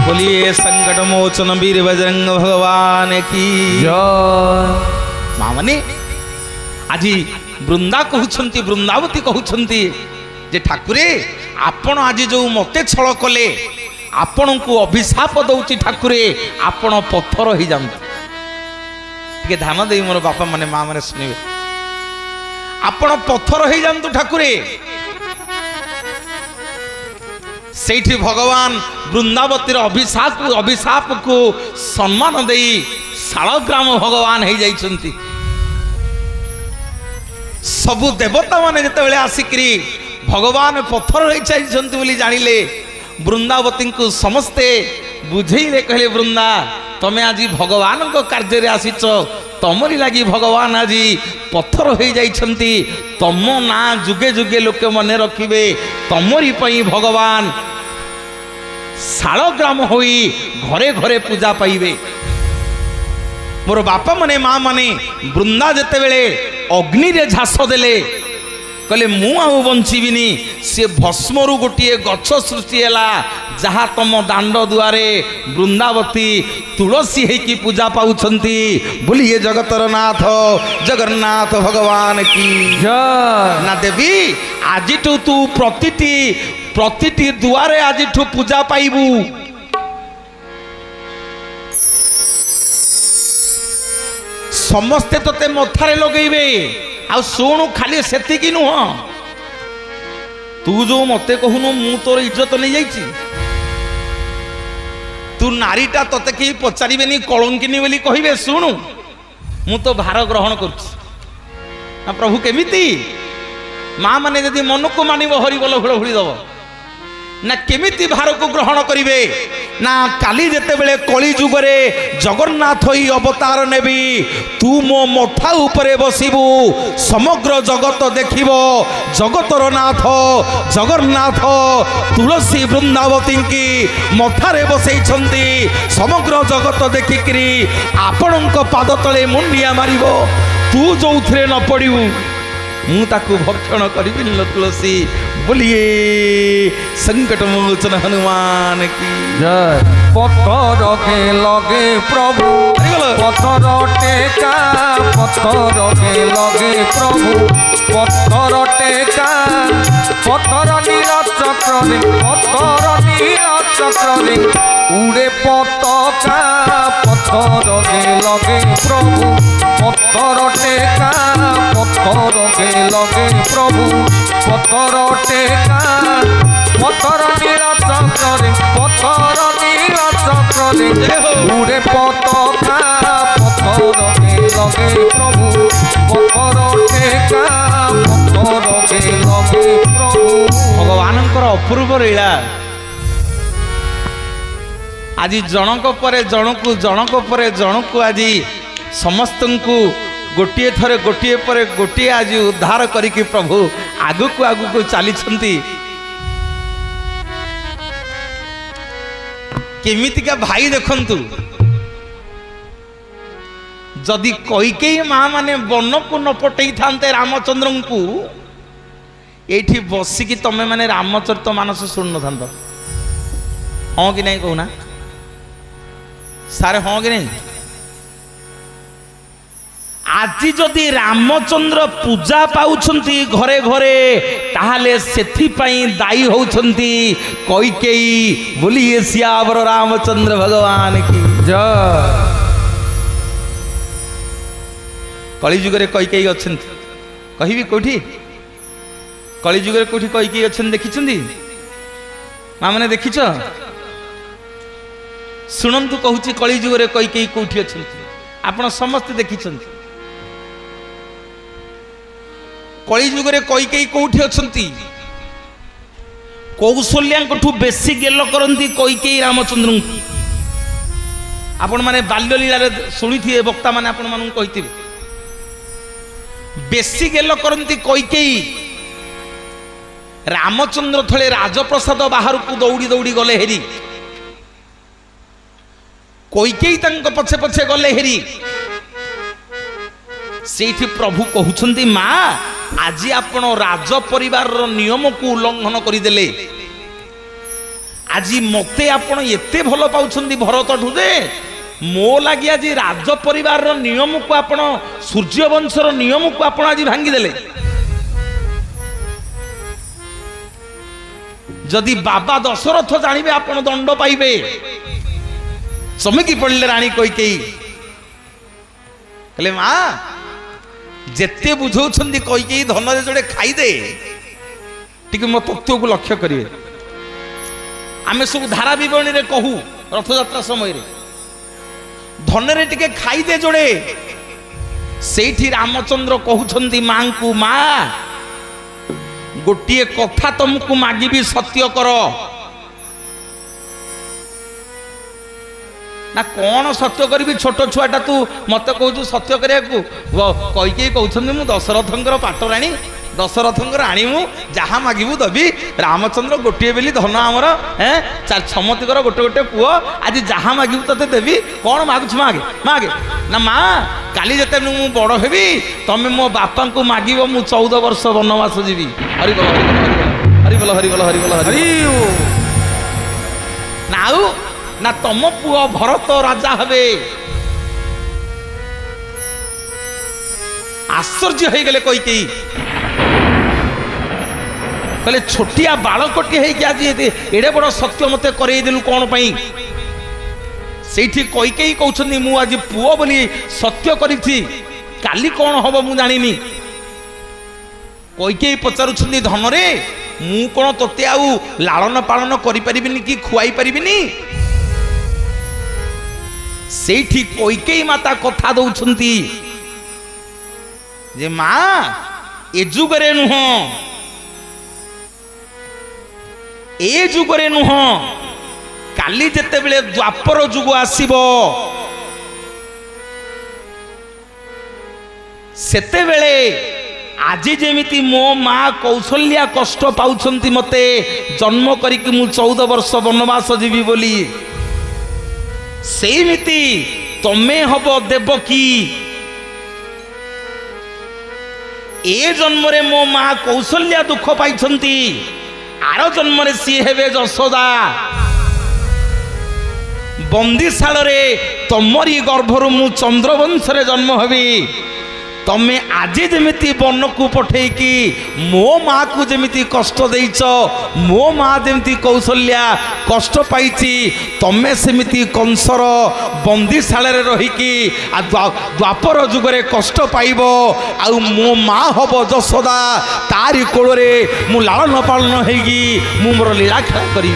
बोलिए संकट मोचन वीर बजरंग भगवान की जय। माँ माने आज बृंदा कहउछंती बृंदावती कहउछंती जे ठाकुरे आपण आज जो मते छल कले आपण को अभिशाप दउची ठाकुरे आपण पत्थर ही जानते टिके ध्यान दे मोर बापा माने माँ माने सुनिबे आपण पत्थर ही जानतु ठाकुरे सेठी भगवान वृंदावती अभिशाप को सम्मान दे शालग्राम भगवान हो जाइछंती सबु देवता माने जते बेले आसिकरी भगवान पत्थर रही चाहिए बोली जानिले वृंदावती को समस्ते बुझेले कहले वृंदा तमे आज भगवान को कार्य रे आसीच तमरी लगी भगवान आज पत्थर हो जाइछंती तम ना जुगे जुगे लोके मने रखिबे तमरी पई भगवान शालग्राम होई घरे घरे पूजा पाइबे मोर बापा मने माँ माने वृंदा जते बेले अग्नि रे झास देले कहले मु आउ बंचीबिनी से भस्मरु गोटिए गछ सृष्टि हैला जहा तम दांड दुआरे वृंदावती तुलसी है की पूजा पाउछंती बोलिए जगतर नाथ जगन्नाथ भगवान की जय। ना देवी आजिठू तू प्रतिटी दुआरे आजिठू पूजा पाइबू समस्ते तोते मथारे लगेबे आ शुणु खाली सेतिकी नुह तू जो मते कहूनु मु तोर इज्जत नहीं जाइछि तू नारीटा तोते के पचारिबेनी कलंकिनी बोली कहिबे शुणु मु तो भार ग्रहण करुछि ना प्रभु केमिति माँ माने यदि मन को मानिब हरिबोल हुड़हुड़ी दब ना केमिति भार को ग्रहण करिवे ना काली जेते बेले कली जुगरे जगन्नाथ ही अवतार नेबी तू मो मथा उपरे बसिबू समग्र जगत देखिबो जगतर नाथ जगन्नाथ तुलसी वृंदावती की मथारे बसैछंती समग्र जगत देखिकरी आपणक पाद तले मुंडिया मारिबो तू जो उथरे न पड़िबू मु ताकू भक्षण करी तुलसी बोलिए संकट मोचन हनुमान की जय। पत्थर के लगे प्रभु पत्थर टेका पत्थर के लगे प्रभु पत्थर टेका पत्थर नील चक्र रे पत्थर नील चक्र रे उड़े पताका पत्थर के लगे प्रभु पत्थर टेका पत्थर के लगे प्रभु पत्थर टेका पत्थर नील चक्र रे पत्थर नील चक्र रे उड़े पताका पत्थर के लगे प्रभु पत्थर टेका पत्थर के लगे प्रभु भगवानंकर अपूर्व लीला आज जनक परे जनक आज समस्त को गोटे थरे गोटे परे गोटे आज उद्धार करिकी प्रभु आगु को चली केमितिका भाई देखंतु जदि कैकेयी माँ माने वन को न पटई थांते रामचंद्र को एठी बसिकी तमे माने रामचरित मानस शुण न था हाँ कि नहीं कहना सारे हाँ कि नहीं आज जदि रामचंद्र पूजा पाउछंती घरे घरे ताहाले सेथिपाई दायी होउछंती कैकेयी बोलिए सियावर रामचंद्र भगवान की जय। कलिजुगरे कैकेयी अछंती कहिबी कोठी कलिजुगरे कोठी कैकेयी अछंती देखिछंती मां माने देखिछ सुनंतु कहूची कलिजुगरे कैकेयी कोठी अछंती आपण समस्त देखिछंती कलिजुगरे कैकेयी कोठी अछंती कौशल्याठू बेसी गेल करती कैकेयी रामचंद्र आपण माने बाल्य लीला शुणी थे वक्ता माने आपण मान कही बेसी गेल करती कैकेयी रामचंद्र थले राजप्रसाद बाहर को दौड़ी दौड़ी गले हेरी कैकेयी तंक पछे पछे गले हेरी सेठी प्रभु कहउछंती मां आज आपण राज परिवार नियम को उल्लंघन करदेले आज मते आपण एते भल पाउछंती भरत ठुदे मो लगी आज राज परिवार नियम को आपण सूर्यवंशर नियम को आपण आज भांगी देले जदि बाबा दशरथ जानिबे आपण दंड पाइबे चमकी पड़े राणी कैकेयी कहले मां जेते बुझौछंती कैकेयी धन रे जोड़े खाईदे टिके मो तत्व को लक्ष्य करिवे आमे सब धारा विवरणी रे कहू रथयात्रा समय रे धन रे टिके खाईदे जोड़े सेठी रामचंद्र कहउछंती मां को मां गोटिए कथा तुमको मागिबी सत्य कर ना कौन सत्य करी छोट छुआटा तू मत कहू सत्य करिया कैकेयी कहउछंती मु दशरथंकर पाटराणी दशरथंकर राणी मु जहा मागिबू दबी रामचंद्र गोटे बेली धन आमर समतिकर गोटे गोटे पुओ आज जहा मागिबू तते देवी कौन मागुछ मागे मागे ना मां काली जते मु बड़ हेबी तमे मो बापा को मागिबो मु 14 वर्ष वनवास जीवी हरि बोल हरि बोल हरि बोल हरि बोल हरि नाउ ना तम पुओ भरत राजा हबे आश्चर्य हो गले कैकेयी कहले छोटिया बालकटी है कि आज एडे बड़ सत्य मते करदेलु कौन पाई सेठी कैकेयी कहउछन्ती मु आज पुओ बोली सत्य करिछि काली कौन हबो मु जानिनी कैकेयी पचारुछन्ती धन रे मु कोन तोते आउ लालन पालन करि परिबिनी कि खुआई परिबिनी सेठी कैकेयी माता कथा दउछन्ती जे मां ए जुगरे नुह ए जुगरे नुह काली जेते बेले द्वापर जुग आसीबो सेते बेले आज जेमिति मो मां कौशल्या कष्ट पाउछंती मते जन्म करिक मु 14 वर्ष वनवास जीवी बोली सेमिति तमे हबो देवकी ए जन्म रे मो मां कौशल्या दुख पाइछंती आर जन्म रे सी हेबे यशोदा बंदीशाल रे तमरी गर्भरु मु चंद्रवंश रे जन्म हेबी तमे आज जेमिति वन को पठे कि मो माँ को जेमिति कष्ट देइछ मो माँ जेमिति कौशल्या कष्ट पाइछि तमे सेमिति कंसर बंदीशाल रे रहिकी द्वापर जुगरे कष्ट पाइबो आउ मो माँ हब यशोदा तारी कोल रे मु लालन पालन हेगी मु मोर लीला खेला करी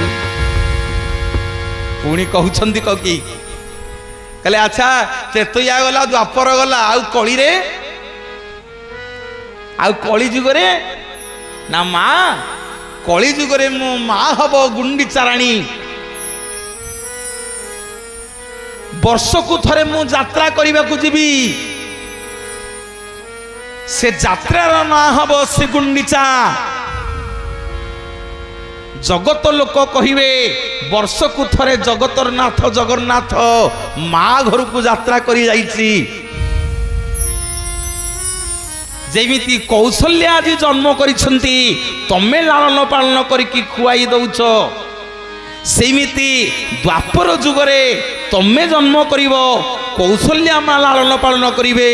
पुणी कहउछंती ककी कहले अच्छा चेतुया गला द्वापर गला आउ कली रे आउ कली जुगरे ना माँ कली जुगरे मो माँ हब गुंडीचा राणी वर्ष को थरे मु यात्रा करने को जीवी से यात्रार ना हब श्री गुंडीचा जगत लोक कहिवे वर्ष को थरे जगतर नाथ जगन्नाथ माँ घर को यात्रा करी जाइछि जेमिति कौशल्या आज जन्म करिसंती तमे लालन पालन करिकी खुआई दउछ सेमिति द्वापर जुगरे तमे जन्म करिवो कौशल्या माँ लालन पालन करिवे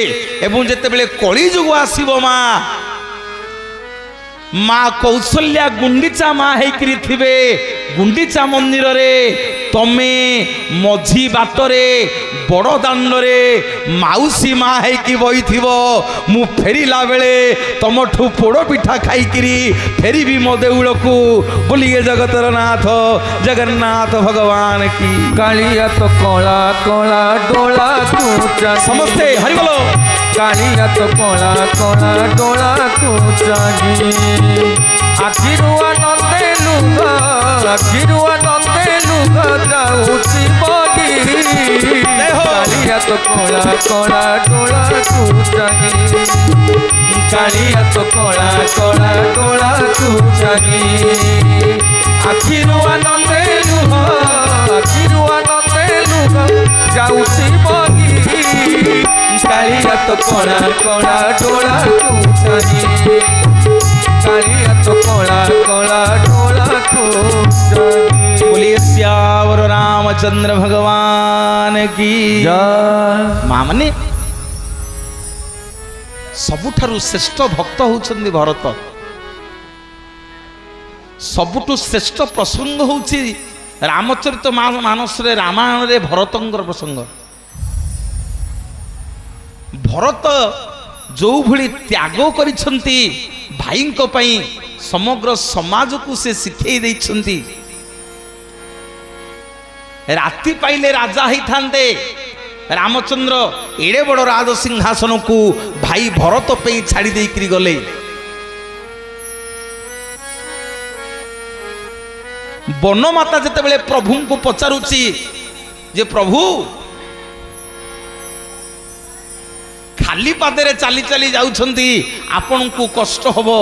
एवं जेतेबेले कली जुग आसीबो माँ कौशल्या गुंडीचा माँ हेकरी थिबे गुंडीचा मंदिर रे तमे मझी बाटरे बड़ दांड रे माउसी माँ हेकी बही थिबो मु फेरिला बेले तमठू पोड़ पिठा खाइकिरी फेरिबी मो देउल को बोलिए जगतर नाथ जगन्नाथ भगवान की कालिया तो कला कला डोला तू समस्ते हरि बोलो कालिया तो कला कला डोला तू चाही आखिरुआ नंदे लुगा जाऊची बगी कालिया तो कोला कोला डोला तू जागी कालिया तो कोला कोला डोला तू जागी आखिरु आनंदे लुह जाऊसी बगी कालिया तो कोला कोला डोला तू जागी कालिया तो कोला कोला डोला तू जागी। बोलिए श्यावर रामचंद्र भगवान की जय। मामने सबुठारु श्रेष्ठ भक्त होउछन्ति भरत सबुठु श्रेष्ठ प्रसंग होउछि रामचरित मानस रे रामायण रे भरतंकर प्रसंग। भरत जो भली त्याग करिछन्ति भाईଙ୍କ ପାଇଁ समग्र समाज को से शिखई दैछन्ति राति पाइले राजा ही थांते रामचंद्र एड़े बड़ राज सिंहासन को भाई भरत पे छाड़ी देकरी गले। बनमाता जिते बड़े प्रभु को पचारुची जे प्रभु खाली पादे चली चली जाउछन्ति आपण को कष्ट हबो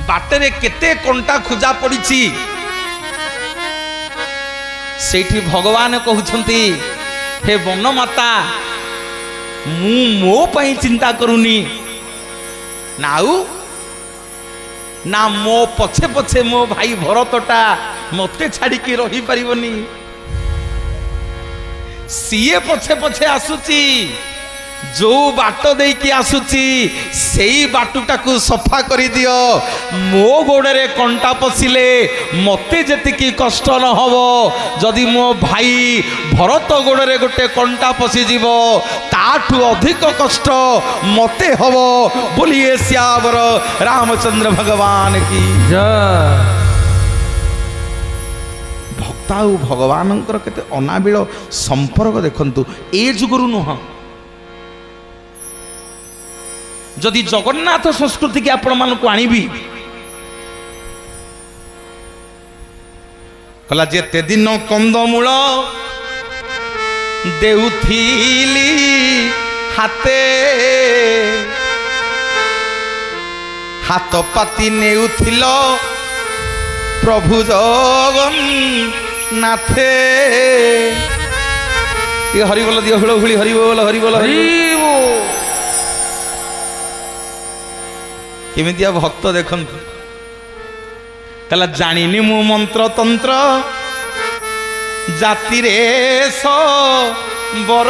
बाटरे केते कंटा खुजा पड़िछि सेठी भगवान कहउछन्ति हे बनमाता मु मो पई चिंता करूनी नाउ ना मो पछे पछे मो भाई भरतटा मते छाड़ी के रही परिबनी सीए पछे पछे आसुची जो बाट दे कि आसुची सेई बाटुटा को सफा करी दियो मो गोड़े कंटा पशिले मते जेतिकी कष्ट न हबो जदि मो भाई भरत गोड़े गोटे कंटा पशि जीव ताठू अधिक कष्ट मते हबो। बोलिए श्यावर रामचंद्र भगवान की जय। भक्ता भगवानंकर केते अनाबिल संपर्क देखंतु ए जुगरु नुह जदि जगन्नाथ संस्कृति की आपण मान को आनिबी कला जेते दिन कंदमूल देउथिली हाथे हाथ पाती नेउथिल प्रभु जगन्नाथे ये हरिबोल दियो हुळ हुଳି हरिबोल हरिबोल हरिबोल केमितिया भक्त देखंतु कला जानिनी मु मंत्र तंत्र जाति रे बर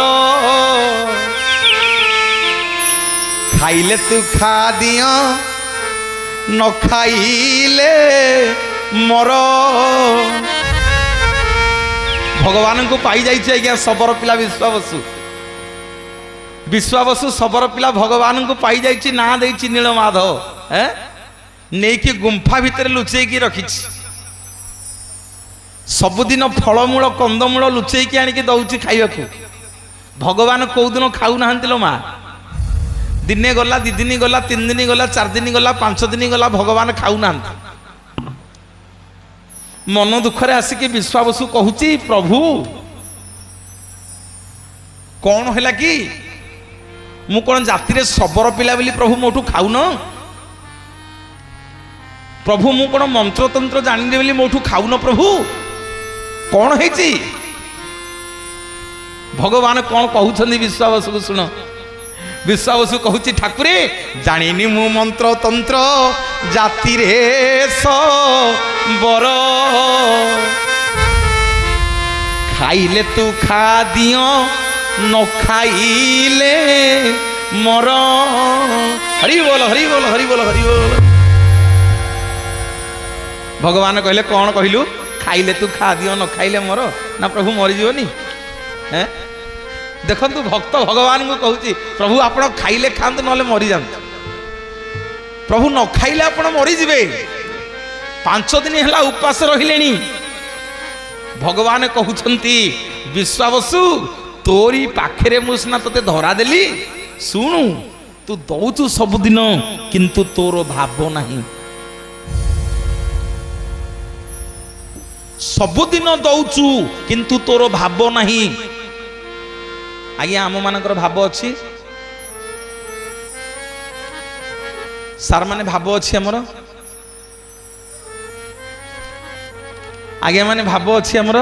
खाइले तू खा दियो न खाइले मर भगवान को पाई जाइए आज्ञा सबर पिला विश्वावसु विश्वावसु सबर पिला भगवान को पाई जाइए ना देछि नीलमाधव नहीं कि गुंफा भितर लुचेक रखी सबुदिन फलमूल कंदमूल लुचेक आनिक दौची खाइबा भगवान कौ दिन खाऊ ना लो माँ दिने गला दि दिन गला 3 दिन गला 4 दिन गला 5 दिन गला भगवान खाऊ ना मन दुखरे आसिक विश्वावसु कहूची प्रभु कौन है कि मु कौन जाति रे सबर पिला बोली प्रभु मोठू खाऊ न प्रभु मु कौन मंत्र तंत्र जानी बोली मोठू खाऊ न प्रभु कौन है भगवान कौन कहउछन्ति विश्वावसु को सुन विश्वावसु कहूची ठाकुरे जानिनी मु मंत्र तंत्र जाति रे बर खाइले तू खा दियो न खाइले मर हरि बोल हरि बोल हरि बोल हरि बोल भगवान कहले कौन कहलु खाइले तू खा दियो न खाइले मर ना प्रभु मरी जीवनी हैं देखंतु भक्त भगवान को कहूची प्रभु आपण खाइले खांत नले मरी जांत प्रभु न खाइले आपण मरी जिवे 5 दिन हला उपास रहिलेनी भगवान कहउछंती विश्वावसु तोरी पाखरे मुसना तते धरा देली सुनु तू दौचु सबुदिन किंतु तोर भाव नहीं सबुदिन दौचु किंतु तोर भाव नहीं आज्ञा आम मानकर भाव अच्छी सार माने भाव अच्छी आमर आज्ञा माने भाव अच्छी आमर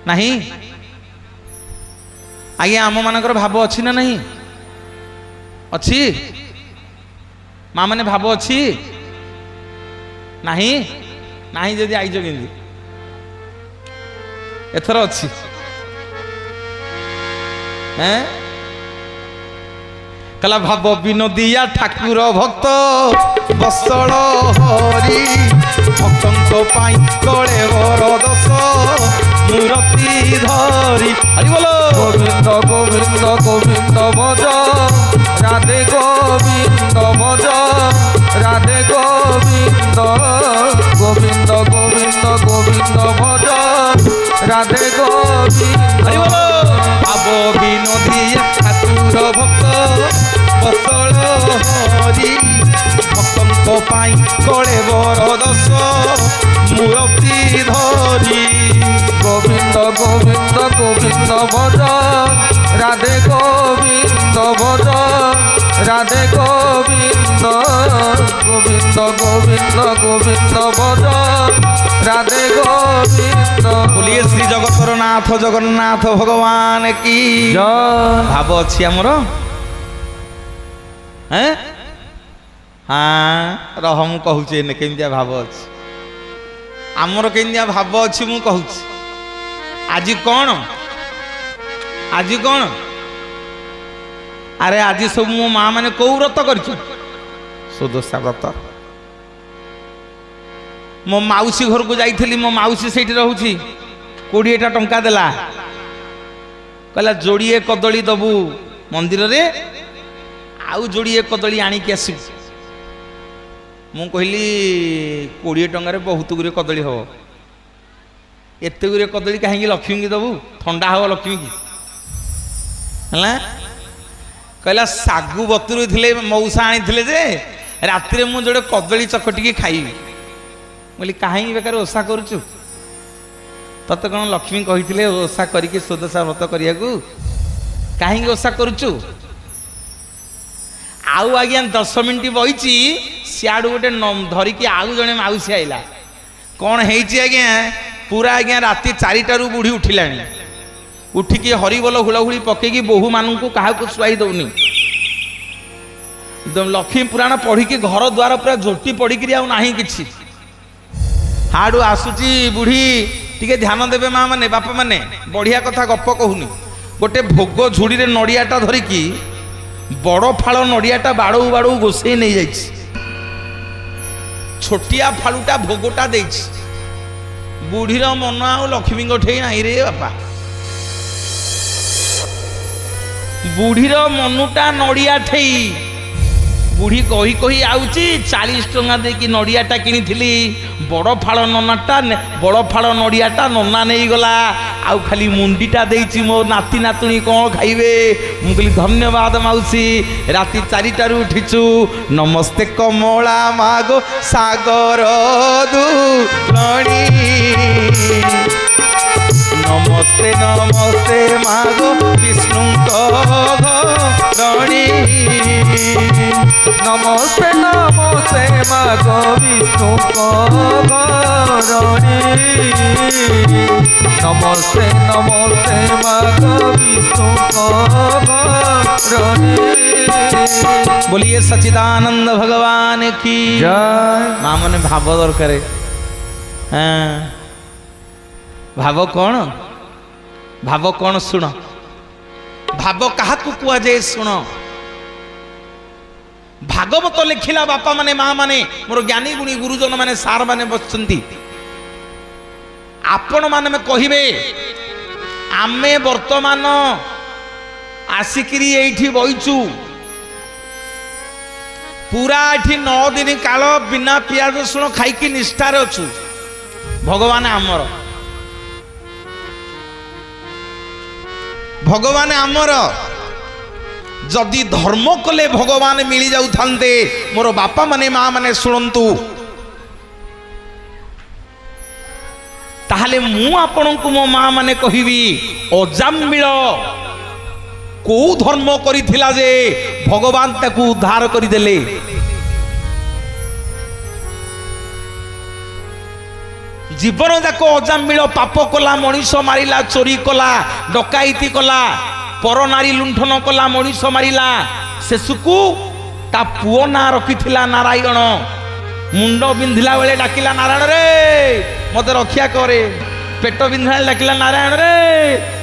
नहीं आज्ञा आम मानकर भाव अच्छी ना नहीं अच्छी माँ माने भाव अच्छी नहीं नहीं जदि आईज के एथर अच्छी कला भाव विनोदिया ठाकुर भक्त बसल हरि भक्तों कले वर दस मूर्ति धरी हरि बोलो गोविंद गोविंद गोविंद भज राधे गोविंद भज राधे गोविंद गोविंद गोविंद गोविंद भज राधे गोविंद हरि बोलो भाव विनोदिया ठाकुर भक्त बसल हरि भक्तों कले वर दस मूर्ति धरी गोविंद गोविंद गोविंद भज राधे गोविंद भज राधे गोविंद गोविंद गोविंद गोविंद भज राधे गोविंद बोलिए श्री जगतर नाथ जगन्नाथ भगवान की जय। भाव अच्छी आमर हैं हाँ रह मु कहूँ केमिया भाव अच्छी आमर केमिया भाव अच्छी मु कहूँ आज कौन अरे आज सब मो माँ मैंने कौ व्रत कर सुदशा व्रत मो माउसी घर को जाइली मो माउसी से रोची 20टा टंका देला कहला जोड़िए कदली दबु मंदिर रे आउ जोड़िए कदली आनिक आस मु कहली 20 टंकार बहुत गुरे कदली हम एत गुरे कदली कहीं लक्ष्मी की दबु ठंडा हम लक्ष्मी की है कहला सागु बतुरी थे मऊसा आनी जे रात मु जोड़े कदली चकटिकी खाइबी बोली कहीं बेकार ओषा करुचु तत कौन लक्ष्मी कही ओषा करके सुदशा व्रत करिया कहीं ओषा करुचु आउ आज्ञा 10 मिनिट बही सियाड़ू गोटे धरिकी आउ जड़े माउसी आइला कौन है आज्ञा पूरा आज्ञा राति 4टारू बुढ़ी उठिला उठिकी हरिबोल हुलहुली पकईकी बोहू मानू क्या शुआई दौनी लक्ष्मी पुराण पढ़ी घर द्वार पूरा झोटी पड़िकी ना कि हाड़ू आसुची बुढ़ी टिके ध्यान देवे माँ मैंने बापा मैंने बढ़िया कथा गप कहूनी गोटे भोग झुड़ी रे नड़ियाटा धरिकी बड़ फाड़ नड़ियाटा बाड़ू बाड़ू गोसई नहीं जाइए छोटिया फाड़ूटा भोगटा दे बुढ़ीर मन आउ लक्ष्मी ठे ना रे बापा बुढ़ीर मनुटा नड़िया ठे बुढ़ी कही कही आउची 40 टंका देकी नड़ियाटा किनी बड़ फाड़ ननाटा बड़ फाड़ नड़ियाटा नना नहीं गला आउ खाली मुंडीटा देइची मो नाती नातुणी कौन खाइबे मु कहली धन्यवाद माउसी राति 4टारू उठिचु नमस्ते कमला मागो सागर दुलणी नमस्ते नमस्ते मागो विष्णु घरणी नमस्ते नमस्ते मागो विष्णु घरणी नमस्ते नमस्ते मागो विष्णु घरणी बोलिए सच्चिदानंद भगवान की जय। माँ मैंने भाव दरकार हाँ भाव कौन शुण भाव क्या कुआ जाए शुण भागवत लिखिला बापा माने माँ माने मोर ज्ञानी गुणी गुरुजन माने सार माने बसचंती आपण माने में कहिबे आमे वर्तमान आसिकिरी एठी बइचू पूरा एठी 9 दिन काल बिना पियाज रसुण खाइकी निष्ठार अछु भगवान आमर जदि धर्म कले भगवान मिली जाऊ थांते मोर बापा माने माँ माने शुणु ताहले मु आपनकु मो माँ माने कहिबी अजामिल को धर्म करिथिला जे भगवान ताकू उद्धार करिदेले। जीवन जाक अजामिल पाप कला, मनीष मारिला, चोरी कला, डकायती कला, पर नारी लुंठन कला, मनीष मारिला। शेषकू ता पुओ ना रखिथिला नारायण। मुंड बिंधिला बेले डाकिला नारायण रे मते रक्षा करे। पेट बिंधिला डाकिला नारायण रे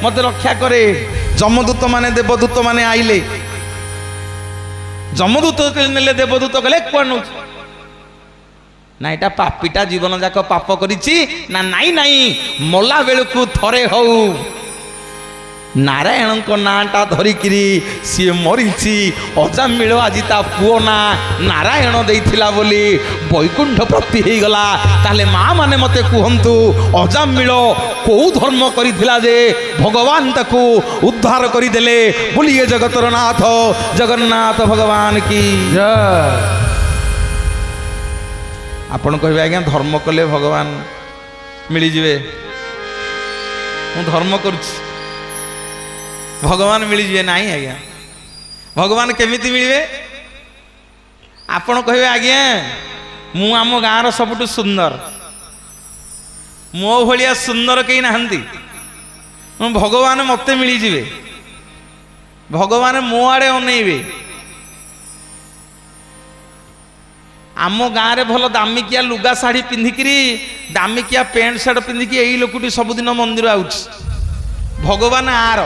मते रक्षा करे। जमदूत माने देवदूत माने आइले। जमदूत नेले देवदूत गले कोन ना एटा पापीटा जीवन जाक पाप करिछि ना नाई नाई मला बेलकू थरे हौ नारायण को नाटा धरिकिरी सी मरीची। अजामिल आज ता पुओ ना नारायण देइथिला बोली वैकुंठ प्राप्ति हो गला। ताले माँ माने मते कहंतु अजामिल को धर्म करिथिला जे भगवान ताकू उद्धार करिदेले बोलिए जगतर नाथ जगन्नाथ भगवान की जय। आपण कहबे आज्ञा धर्म कले भगवान मिली जिवे। मु धर्म करूछि भगवान मिली जिवे नाही आज्ञा। भगवान केमिति मिलिवे? आपण कहबे आज्ञा मु आम गाँर सबुठु सुंदर, मो भलिया सुंदर केही नाहंती, भगवान मते मिली जिवे। भगवान मो आड़े अनेइबे। आम गाँव में भल दामिकिया लुगा शाढ़ी पिंधिकी दामिकिया पेंट सार्ट पिंधिकी यही लोकटी सबुदिन मंदिर आउछि भगवान आर।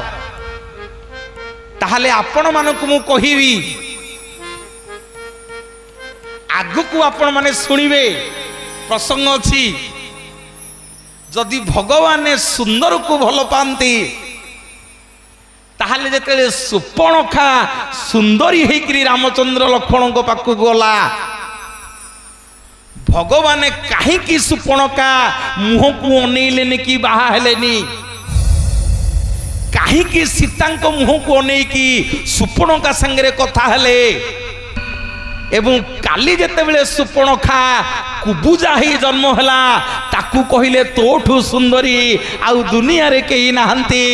ताहले आपण मानकु मु कहिबी आगकू आपण माने सुनिबे प्रसंग अछि। जदि भगवान सुंदर को भल पाती ताहले जेतेले सुपर्णखा सुंदरी हेकरी रामचंद्र लक्ष्मण को पाखु गला भगवान कहीं सुपर्णखा मुह को अनेइलेनि कि बाहा हेलेनि? कहीं सीता मुह को अनेइकी सुपर्णखा संगे कथा हेले। एवं काली जेतेबेले सुपर्णखा कुबुजा ही जन्म हैला ताकू कहिले तोठू सुंदरी आउ दुनिया रे केही नाहंती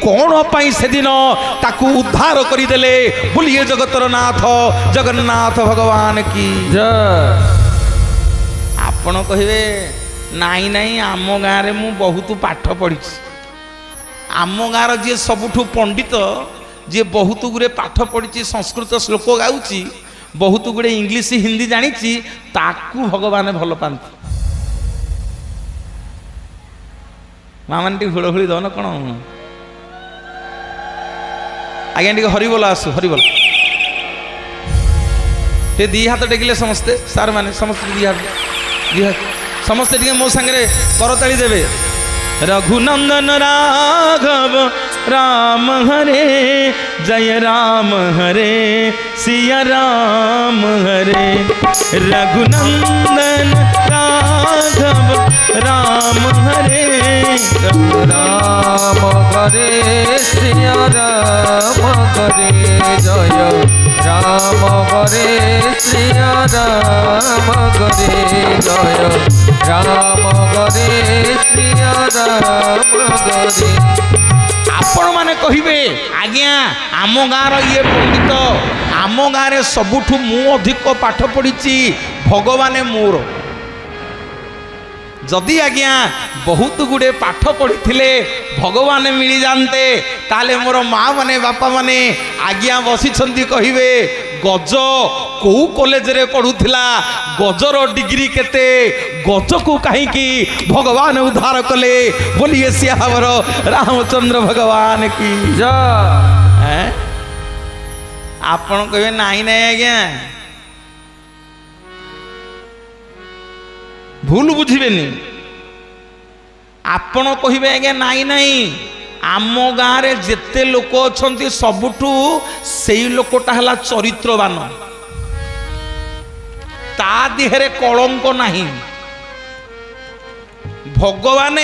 कोन पई से दिन ताकू उद्धार करि देले। बोलिए जगतर नाथ जगन्नाथ भगवान की जय। आपण कहिबे नाई नाई आम गाँव में मु बहुत पाठ पढ़ी। आम गाँव जी सबुठू पंडित जी बहुत गुरे पाठ पढ़ी संस्कृत श्लोक गाउची बहुत गुड़े इंग्लिश हिंदी जानी ताकू भगवान भल पाती। माँ मैंने टी हुड़हुड़ी दौन कौन आज्ञा टी हरिबोल आसु हरिबोल टे दी हाथ टेकिले समस्ते सार माने समस्ते दी हाथ समस्ते टी मो सांगे करताली देवे। रघुनंदन राघव राम हरे जय राम हरे सिया राम हरे। रघुनंदन राघव राम हरे राम हरे सिया राम हरे जय राम हरे सिया राम हरे जय राम हरे सिया राम हरे। आपण माने कहिबे आज्ञा आम गाँव ये पंडित आम गाँव सबुठू मु अधिक पाठ पढ़ी भगवान मोर। जदि आज्ञा बहुत गुड़े पाठ पढ़ी भगवान मिली जाते ताले मोर माँ माने बापा माने आज्ञा बसी कहिबे गज को कॉलेज रे पढ़ुला गजर डिग्री केते गज को कहीं भगवान उद्धार कले। बोलिए सियावर रामचंद्र भगवान की जय। आपण कहे नाई नाई आज्ञा भूल बुझिबेनी। आपण कहिबे आज्ञा नाई नाई आम गाँव रे जेते लोक अछंती सबुठू सेई लोकटा हला चरित्रवान ता देहरे कलंक नहीं। भगवान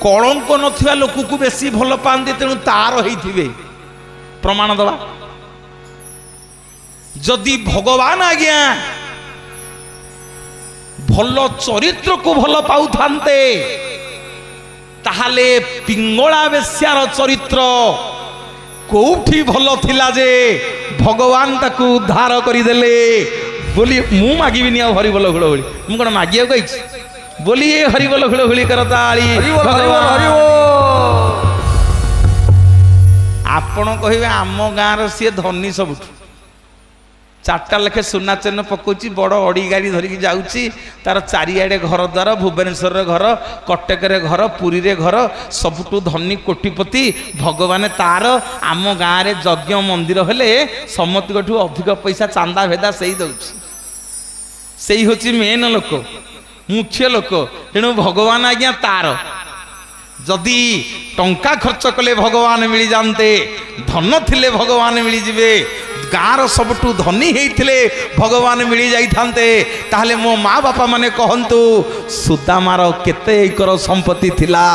कलंक नथिबा लोक को बेसी भल पाती तेणु तार होइथिबे प्रमाण दबा। जदि भगवान आज्ञा भल चरित्र को भल पाउथान्ते ताहाले पिंगला बेश्यार चरित्र कोठी भल थिला जे भगवान ताकू उद्धार करदेले बोली मु मागिबिनी आ हरिबोल हुड़हुड़ी मु कौन मागिया कही बोली ये हरिबोल हुड़हुड़ी करताली आपण कहे आम गाँव सी धनी सब 4टा लेखे सुना चेन पकाउची बड़ अड़ी गाड़ी धरिकी जाऊँगी तार चारिआडे घर द्वार भुवनेश्वर घर कटक घर पुरी रे घर सबुठू धनी कोटिपति भगवान तार आम गाँव में यज्ञ मंदिर हेले समस्त अधिक पैसा चांदा भेदा से दौची से हूँ मेन लोक मुख्य लोक तेणु भगवान आज्ञा तार जदि टंका खर्च कले भगवान मिल जाते धन थिले भगवान मिल जिवे गाँव सबुठू धनी होते भगवान मिल जाते ताहले मो माँ बापा माने कहंतु सुदामार केते एकर संपत्ति थिला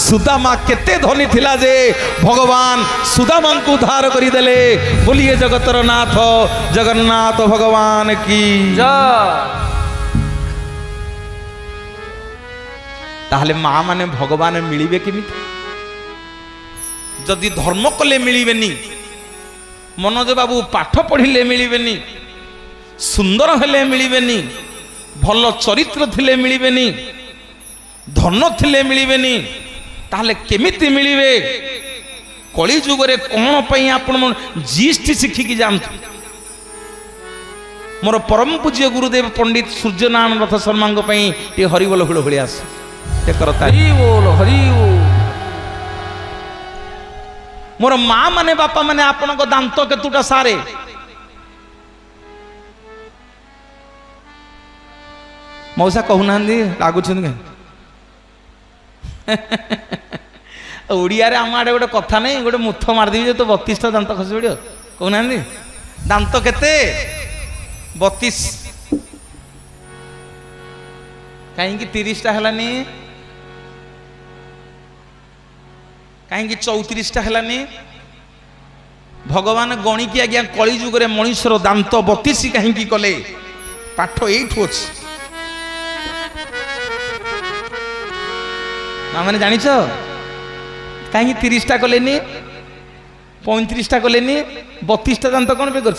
सुदामा केते धनी थिला जे भगवान सुदामा को उद्धार करदेले बोलिए जगतर नाथ जगन्नाथ भगवान की जय। ताहले माँ माने भगवान मिलिबे केमिति जदि धर्म कले मिलिबेनी मनोज बाबू पाठ पढ़िले मिलिबेनी सुंदर हेले मिलिबेनी भल चरित्र थिले मिलिबेनी धन थिले मिलिबेनी ताहले केमिति मिलिबे कली जुगरे कोन पई आपण जीएसटी शिखिकी जानतु मोर परम पूज्य गुरुदेव पंडित सूर्यनारायण रथ शर्मा ये हरिबोल हुड़हुड़ी आस मोर माँ माने बापा माने आपण दांत केतुटा सारे मौसा कहूना लगुच ओडिया रे आम आड़े गोटे कथा नहीं गोटे मुथ मारदेवी तो 32टा दांत खसी पड़ो कहूना दांत केते 32 कहीं 30टा है कहीं 34टा है भगवान गणिकी आज्ञा कली जुगरे मनुष्यर दांत 32 कहीं कले पाठ एठू अच्छी मैंने जान कहीं 30टा कले 35टा कले 32टा दांत कौन पे कर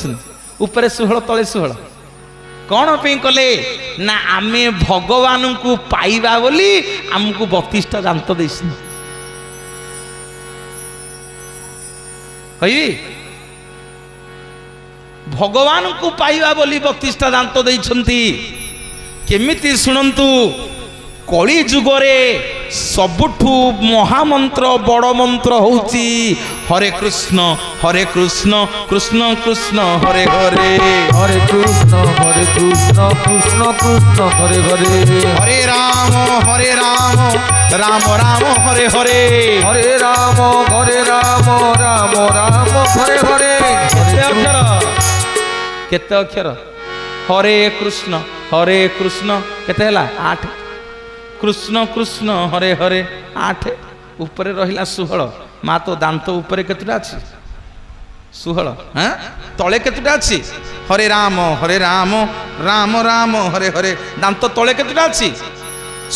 ऊपर 16 तले 16 कौन पे कले ना आमे भगवान को पाइबा बोली आमको 32टा दांत दे कही भगवान को पाइबा बोली 32टा दांत देइछंती केमिति शुणंतु कली जुगरे सबुठू महामंत्र बड़ मंत्र होउची हरे कृष्ण कृष्ण कृष्ण हरे हरे हरे कृष्ण कृष्ण कृष्ण हरे हरे हरे राम राम राम हरे हरे हरे राम राम राम हरे हरे केते अक्षर हरे कृष्ण केते हला 8 कृष्ण कृष्ण हरे हरे 8 ऊपर रहिला 16 माँ तो दांत ऊपर केतुटा अछि 16 हाँ तले केतुटा अछि हरे राम राम राम हरे हरे दांत तले केतुटा अछि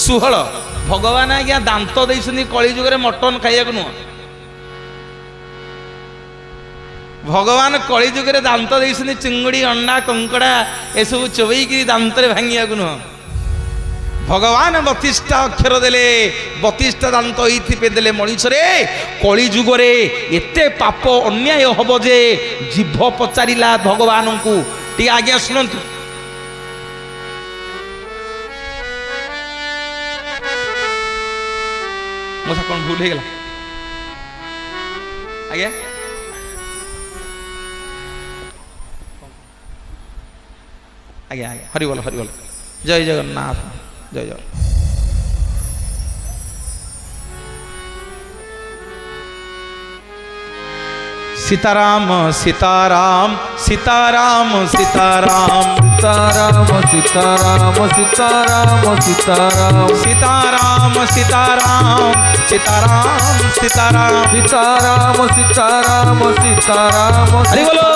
16 भगवान आज्ञा दांत देइछन्ती कली जुगरे मटन खाइया को नुह भगवान कली जुगरे दांत देइछन्ती चिंगुड़ी अंडा कंकड़ा ए सब चोबईकी दांत रे भांगिया को नुह भगवान 32टा अक्षर देले 32टा दांत ये देले मनुष्य कली जुगरे एते पाप अन्याय हम जे जीभ पचारिला भगवान को टी आज्ञा शुणु मोसा कौन भूल हो गला आज्ञा आज्ञा आज्ञा हरिबोल जय जगन्नाथ जय जय सीताराम सीताराम सीताराम सीताराम सीताराम सीताराम सीताराम सीताराम सीताराम सीताराम सीताराम सीताराम सीताराम सीताराम सीताराम अरे बोलो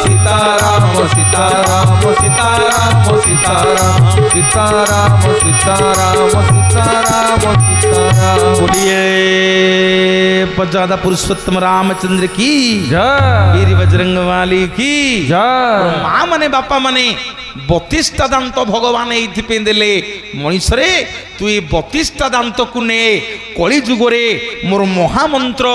सीताराम सीताराम सीताराम सीताराम सीताराम सीताराम सीताराम सीताराम। बोलिए पजादा पुरुषोत्तम रामचंद्र की जय। वीर बजरंग वाली की जय। माँ माने बापा माने 32टा दांत भगवान ये देले मनीषरे तू ये 32टा दांत को ने कली जुगरे मोर महामंत्र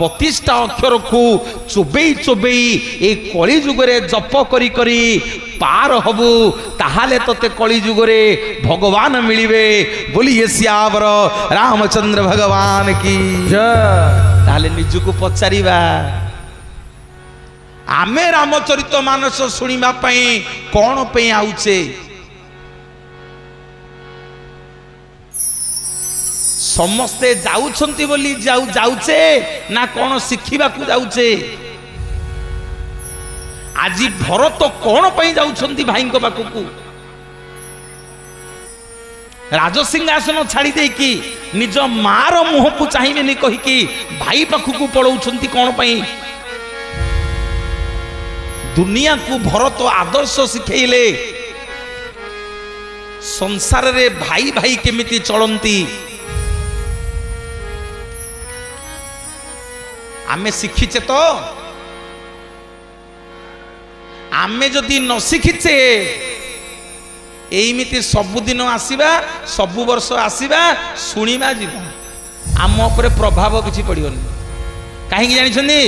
32टा अक्षर को चोबई चोबई ए कली जुगरे जप करी करी पार हबु ताहाले तते कली जुगरे भगवान मिलिबे बोलिए सियावर रामचंद्र भगवान की जय। ताहाले निजको पचारिबा आमे रामचरित मानस शुणिबा पई कोन पे आउचे समस्ते जाउछंती बोली जाउचे ना कोन शिखिबा को जाउचे आजी भरत कोन पे जाउछंती भाई को पाखकू राजसिंहासन छाड़ी दे कि निज मार मुह को चाहिए कही कि भाई पाखकू पळौछंती कोन पे दुनिया को भरत आदर्श शिखेले संसार रे भाई भाई केमिति चलंती आमे शिखिचे तो आमे जदि न शिखिचे एमिति सबुदिन आसीबा सबु वर्ष आसीबा सुनिबा जीवा आम उपरे प्रभाव किछि पड़ियोनी काहेकि जानिछन्ती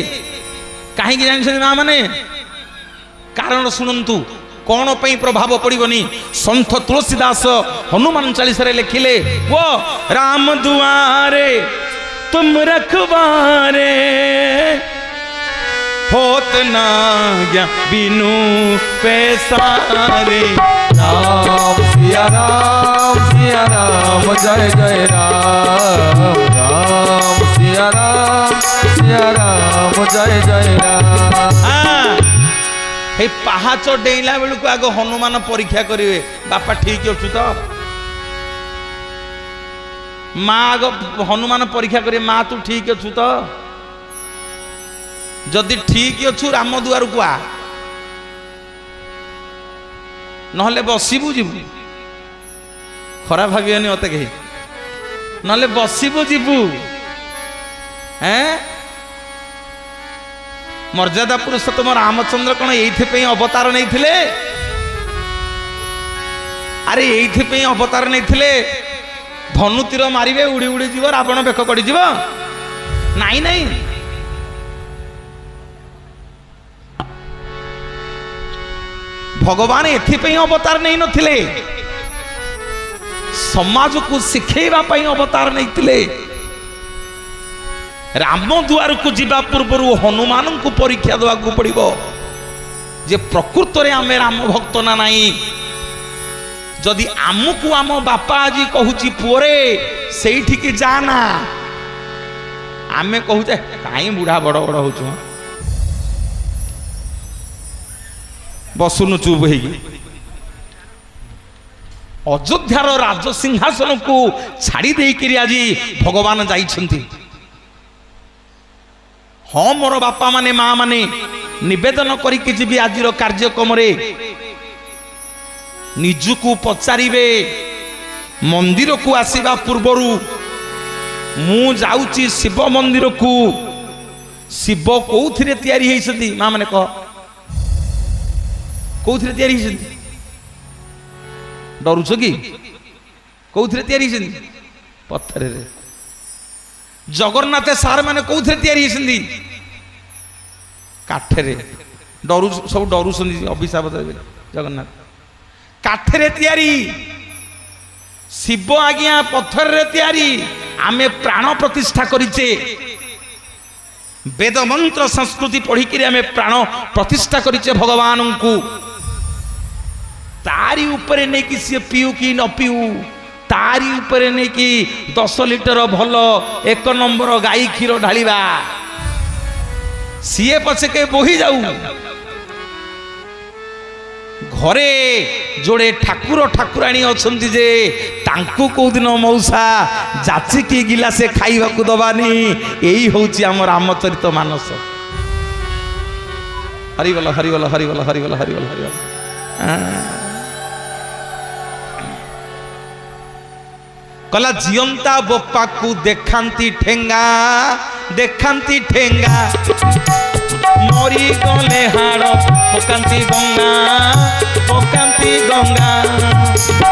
काहेकि जानिछन्ती मां माने कारण शुणु कौन पे प्रभाव पड़ोनी संत तुलसीदास हनुमान चालीसा लिखिले वो राम दुआरे तुम रखवारे होत ना गया बिनु पैसारे राम सिया राम जय जय राम राम सिया राम जय जय राम। हे पहाच डेला बेलू आग हनुमान परीक्षा करेंगे बापा ठीक अच्छु तो माँ आग हनुमान परीक्षा करे माँ तू ठीक अच्छु तो जदि ठीक अच्छु राम दुआर को आ नहले बसबू जीवु खराब भावियोनी मत कही नहले बसबू जीवु हैं मर्यादा पुरुषोत्तम रामचंद्र कौन ये अवतार नहीं थिले अरे ये अवतार नहीं थिले धनु तीर मारे उड़ी उड़ी जीव रावण बेक कड़ी जीव नाई नाई भगवान एथि अवतार नहीं नथिले समाज को शिखेबा अवतार नहीं थिले राम दुआर को जीवा पूर्वर हनुमान को परीक्षा देवा को पड़ो जे प्रकृत रे आमे राम भक्त ना नाई जदि आमको आम बापा आज कहूची पुरे सेठी की जाना आमे कहूचे काई बुढ़ा बड़ बड़ हो बसुनु चुप हो अयोध्यार राजसिंहासन को छाड़ी देकर आज भगवान जाइछंती हाँ मोर बापा माने माँ माने निवेदन करिके जीवी आज कार्यक्रम निजुको पचारिबे मंदिर को आसीबा पूर्वरु मु जाउची शिव मंदिर को शिव कोउथिरे तयारी हेइसंती माँ माने कह कोउथिरे तयारी हेइसंती डरुछ कि कोउथिरे तयारी हेइसंती पत्थर रे जगन्नाथ सार माने कोउथिरे तयारी हेइसंती काठरे डरु सब डरु अभिशाप देवे जगन्नाथ काठरे तयारी शिव आज्ञा पत्थर रे तयारी आमे प्राण प्रतिष्ठा करिचे वेद मंत्र संस्कृति पढ़ी आमे प्राण प्रतिष्ठा करिचे भगवान को तारी ऊपर नहीं कि सी पीऊ कि न पीऊ तारी ऊपर नहीं कि 10 लिटर भल 1 नंबर गाई क्षीर ढालिबा सीए पछे के बोही जाऊ घरे जोड़े ठाकुर ठाकुराणी अच्छी जे तांकु को दिन मौसा जाचिकी गिलासे खाइबा को दबानी यही होची आम रामचरित मानस। हरिबल हरिबल हरिबल हरिबल हरिबल हरिबल। कला जियंता बोपा को देखांती ठेंगा मरी गले हाड़ पकांती गंगा